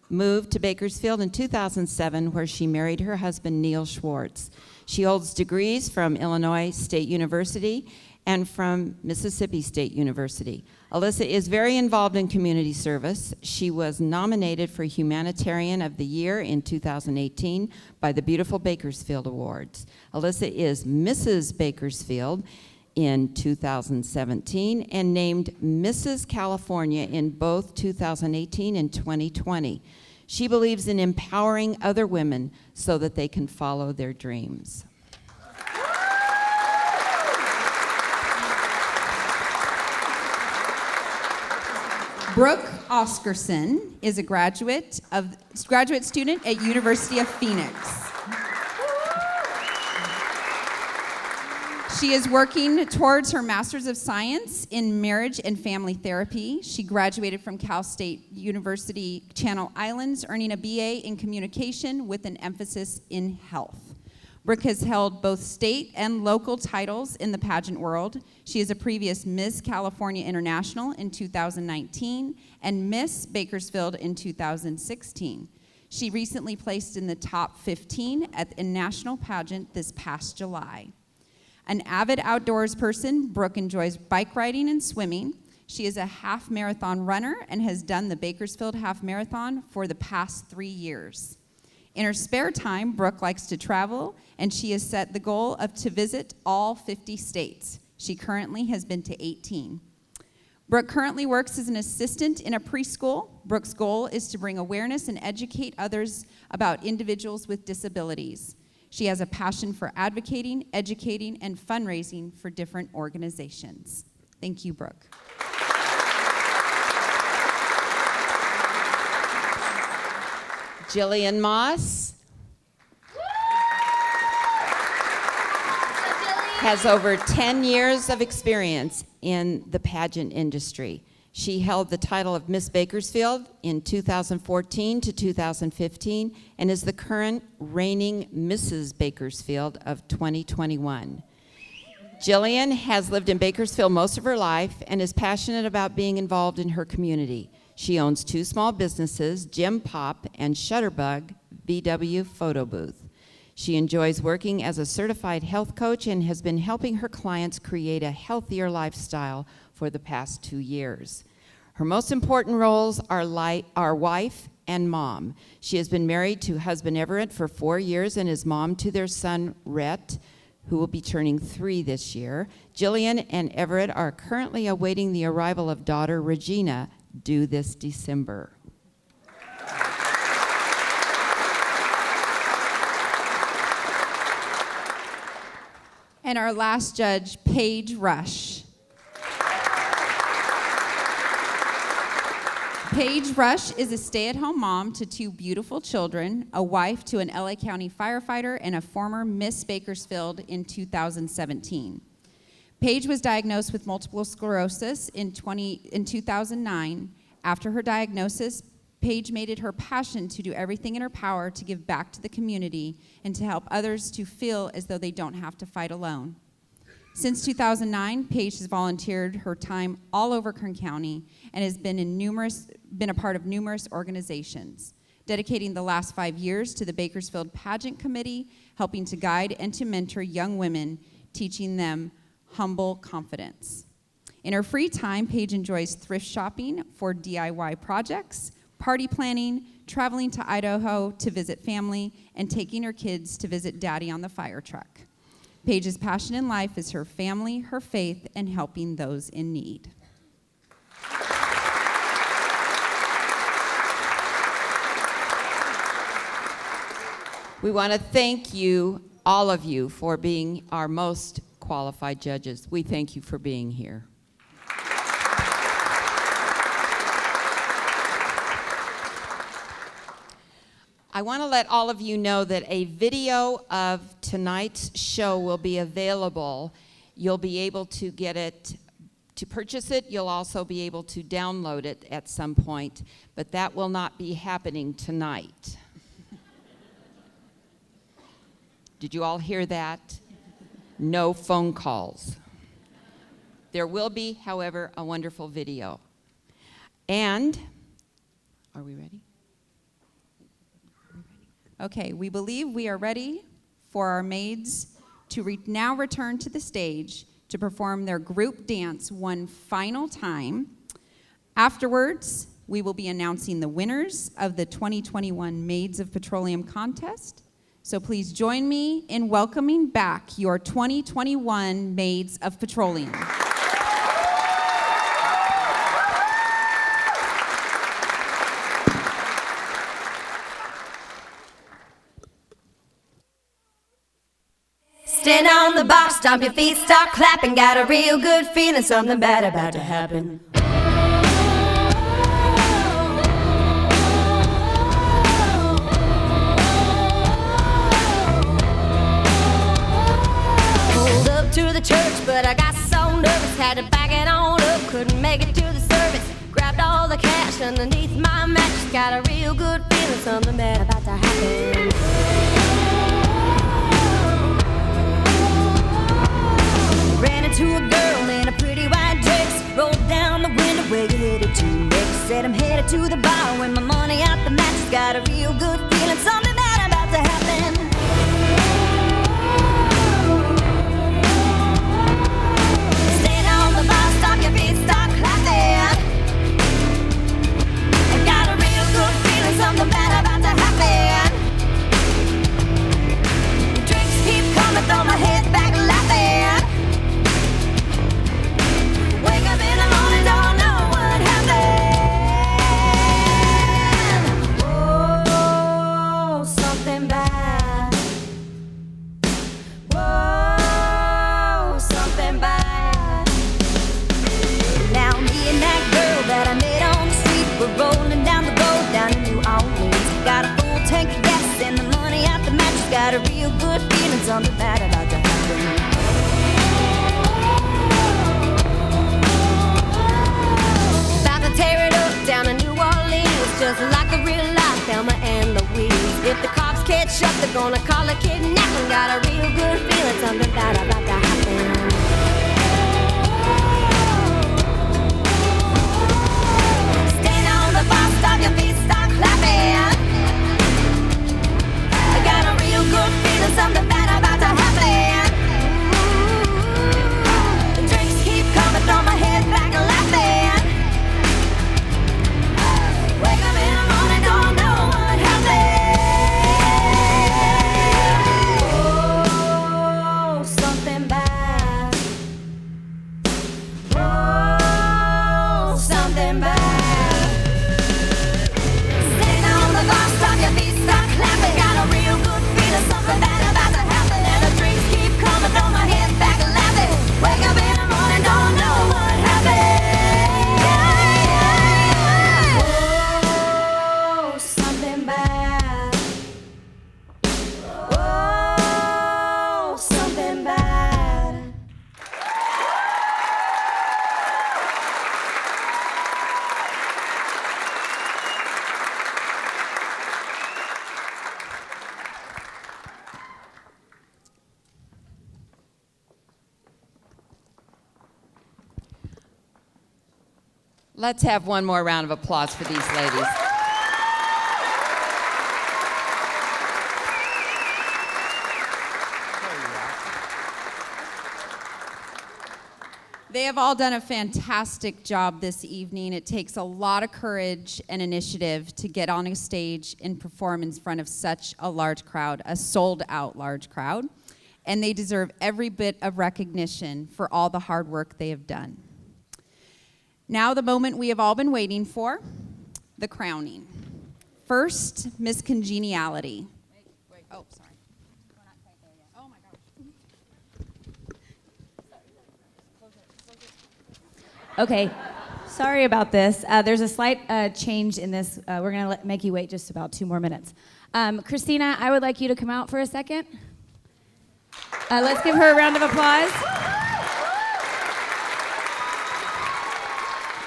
S10: moved to Bakersfield in 2007, where she married her husband, Neil Schwartz. She holds degrees from Illinois State University and from Mississippi State University. Alyssa is very involved in community service. She was nominated for Humanitarian of the Year in 2018 by the Beautiful Bakersfield Awards. Alyssa is Mrs. Bakersfield in 2017 and named Mrs. California in both 2018 and 2020. She believes in empowering other women so that they can follow their dreams.
S20: Brooke Oscarson is a graduate student at University of Phoenix. She is working towards her Master's of Science in Marriage and Family Therapy. She graduated from Cal State University Channel Islands, earning a BA in Communication with an emphasis in health. Brooke has held both state and local titles in the pageant world. She is a previous Miss California International in 2019 and Miss Bakersfield in 2016. She recently placed in the top 15 at a national pageant this past July. An avid outdoors person, Brooke enjoys bike riding and swimming. She is a half marathon runner and has done the Bakersfield Half Marathon for the past 3 years. In her spare time, Brooke likes to travel, and she has set the goal to visit all 50 states. She currently has been to 18. Brooke currently works as an assistant in a preschool. Brooke's goal is to bring awareness and educate others about individuals with disabilities. She has a passion for advocating, educating, and fundraising for different organizations. Thank you, Brooke.
S10: Jillian Moss has over 10 years of experience in the pageant industry. She held the title of Miss Bakersfield in 2014 to 2015 and is the current reigning Mrs. Bakersfield of 2021. Jillian has lived in Bakersfield most of her life and is passionate about being involved in her community. She owns 2 small businesses, Gem Pop and Shutterbug VW Photo Booth. She enjoys working as a certified health coach and has been helping her clients create a healthier lifestyle for the past 2 years. Her most important roles are wife and mom. She has been married to husband Everett for 4 years and is mom to their son, Rhett, who will be turning 3 this year. Jillian and Everett are currently awaiting the arrival of daughter Regina, due this December.
S20: And our last judge, Paige Rush. Paige Rush is a stay-at-home mom to 2 beautiful children, a wife to an LA County firefighter, and a former Miss Bakersfield in 2017. Paige was diagnosed with multiple sclerosis in 2009. After her diagnosis, Paige made it her passion to do everything in her power to give back to the community and to help others to feel as though they don't have to fight alone. Since 2009, Paige has volunteered her time all over Kern County and has been a part of numerous organizations, dedicating the last 5 years to the Bakersfield Pageant Committee, helping to guide and to mentor young women, teaching them humble confidence. In her free time, Paige enjoys thrift shopping for DIY projects, party planning, traveling to Idaho to visit family, and taking her kids to visit Daddy on the fire truck. Paige's passion in life is her family, her faith, and helping those in need.
S10: We want to thank you, all of you, for being our most qualified judges. We thank you for being here. I want to let all of you know that a video of tonight's show will be available. You'll be able to get it, to purchase it. You'll also be able to download it at some point, but that will not be happening tonight. Did you all hear that? No phone calls. There will be, however, a wonderful video. And, are we ready?
S20: Okay, we believe we are ready for our maids to now return to the stage to perform their group dance one final time. Afterwards, we will be announcing the winners of the 2021 Maids of Petroleum contest. So please join me in welcoming back your 2021 Maids of Petroleum.
S16: Stand on the bar, stomp your feet, start clapping. Got a real good feeling, something bad about to happen. Pulled up to the church, but I got so nervous, had to back it on up, couldn't make it to the service. Grabbed all the cash underneath my mattress, got a real good feeling, something bad about to happen. Ran into a girl in a pretty white dress, rolled down the window, where you headed to next? Said I'm headed to the bar, with my money out the mattress, got a real good feeling, something bad about to happen. Stand on the bar, stop your feet, start clapping. got a real good feeling something bad about to happen. About to tear it up down in New Orleans, just like the real life Thelma and Louise. If the cops catch up, they're gonna call it kidnapping. Got a real good feeling something bad about to happen. Stand on the bus stop, your feet start clapping. I got a real good feeling something bad about to happen. The drinks keep coming, throw my head back and laughing. Wake up in the morning, don't know what happened. Oh, something bad. Oh, something bad. Sitting on the bus stop, your feet start clapping. Got a real good feeling something bad about to happen. And the drinks keep coming, throw my head back and laughing. Wake up in the morning, don't know what happened. Oh, something bad. Oh, something bad.
S10: Let's have one more round of applause for these ladies.
S20: They have all done a fantastic job this evening. It takes a lot of courage and initiative to get on a stage and perform in front of such a large crowd, a sold-out large crowd. And they deserve every bit of recognition for all the hard work they have done. Now the moment we have all been waiting for, the crowning. First, Miss Congeniality. Oh, sorry. We're not quite there yet. Oh my gosh.
S15: Okay, sorry about this. There's a slight change in this. We're going to make you wait just about 2 more minutes. Christina, I would like you to come out for a second. Let's give her a round of applause.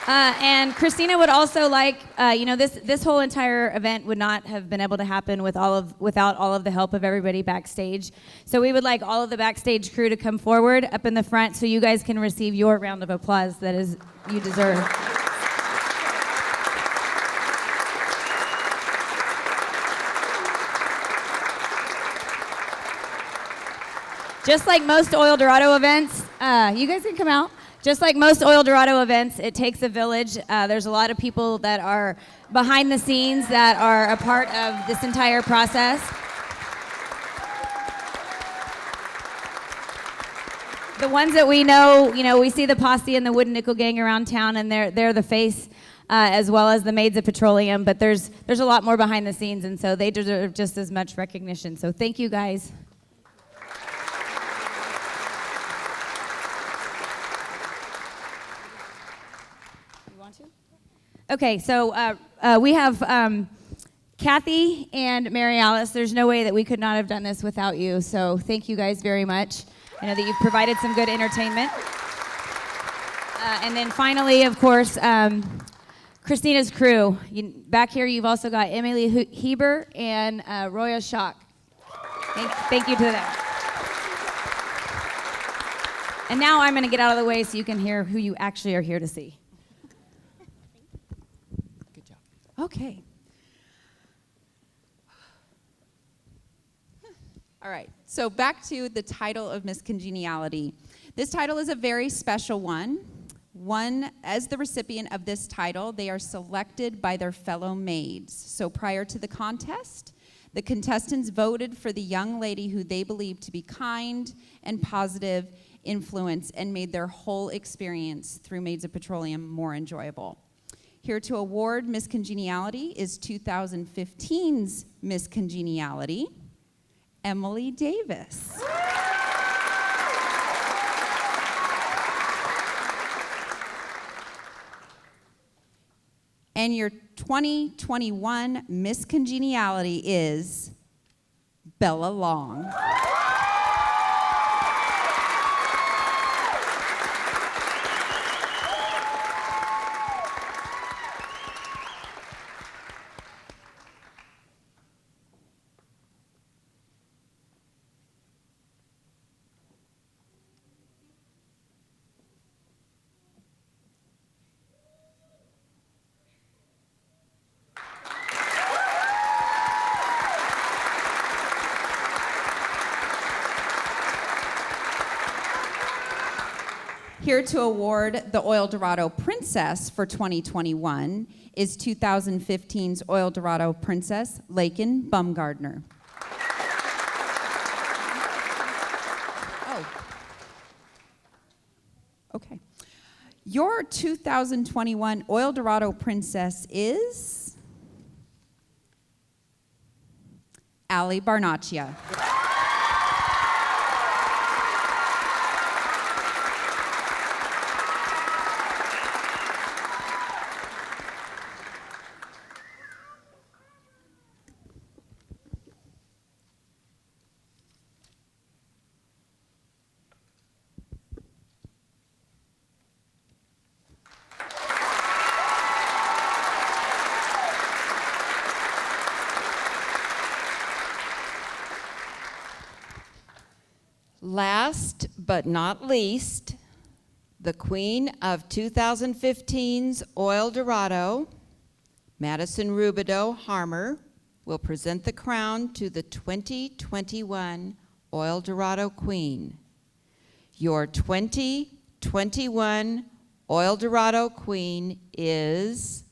S15: And Christina would also like, this whole entire event would not have been able to happen without all of the help of everybody backstage. So we would like all of the backstage crew to come forward up in the front so you guys can receive your round of applause that is you deserve. Just like most Oildorado events, you guys can come out. Just like most Oildorado events, it takes a village. There's a lot of people that are behind the scenes that are a part of this entire process. The ones that we know, we see the posse and the Wooden Nickel Gang around town, and they're the face, as well as the Maids of Petroleum. But there's a lot more behind the scenes, and so they deserve just as much recognition. So thank you, guys. Okay, so we have Kathy and Mary Alice. There's no way that we could not have done this without you, so thank you guys very much. I know that you've provided some good entertainment. And then finally, of course, Christina's crew. Back here, you've also got Emily Heber and Roya Schock. Thank you to them. And now I'm going to get out of the way so you can hear who you actually are here to see.
S20: Okay. All right, so back to the title of Miss Congeniality. This title is a very special one. As the recipient of this title, they are selected by their fellow maids. So prior to the contest, the contestants voted for the young lady who they believed to be kind and positive influence and made their whole experience through Maids of Petroleum more enjoyable. Here to award Miss Congeniality is 2015's Miss Congeniality, Emily Davis. And your 2021 Miss Congeniality is
S10: Bella Long. Here to award the Oildorado Princess for 2021 is 2015's Oildorado Princess, Lakin Bumgardner. Oh. Okay. Your 2021 Oildorado Princess is Ali Barnaccia. Last but not least, the Queen of 2015's Oildorado, Madison Rubidoux Harmer, will present the crown to the 2021 Oildorado Queen. Your 2021 Oildorado Queen is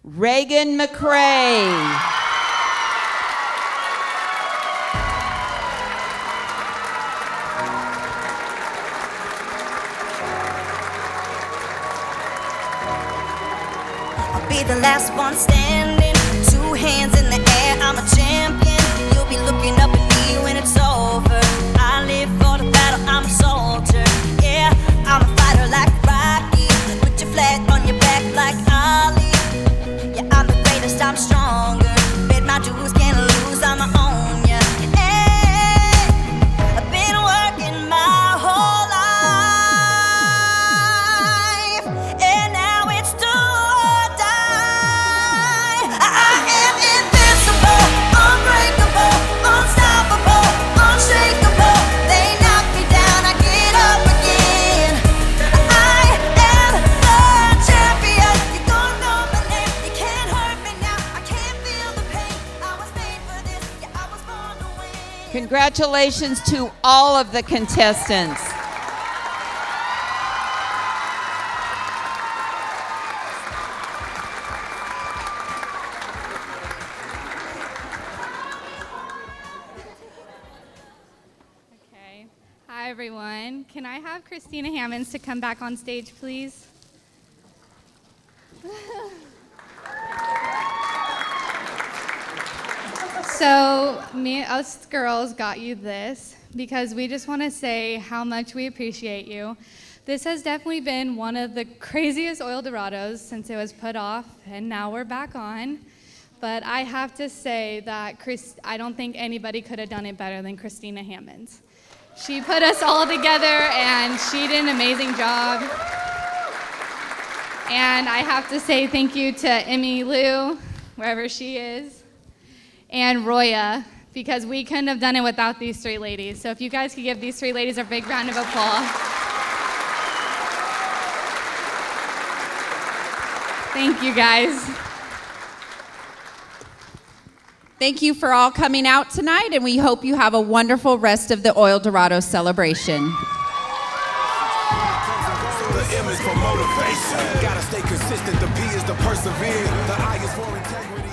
S10: Reagan McCrae.
S16: Be the last one standing, 2 hands in the air, I'm a champion. You'll be looking up at me when it's over. I live for the battle, I'm a soldier. Yeah, I'm a fighter like Rocky. Put your flag on your back like Ali. Yeah, I'm the greatest, I'm stronger. Bet my dues, can't lose, I'ma own ya. Hey, I've been working my whole life, and now it's too.
S10: Congratulations to all of the contestants.
S8: Okay. Hi, everyone. Can I have Christina Hammonds to come back on stage, please? So, us girls got you this because we just want to say how much we appreciate you. This has definitely been one of the craziest Oildorados since it was put off, and now we're back on. But I have to say that I don't think anybody could have done it better than Christina Hammonds. She put us all together, and she did an amazing job. And I have to say thank you to Emmy Lou, wherever she is, and Roya, because we couldn't have done it without these 3 ladies. So if you guys could give these 3 ladies a big round of applause. Thank you, guys.
S20: Thank you for all coming out tonight, and we hope you have a wonderful rest of the Oildorado celebration.
S18: The M is for motivation. Gotta stay consistent. The P is to persevere. The I is for integrity.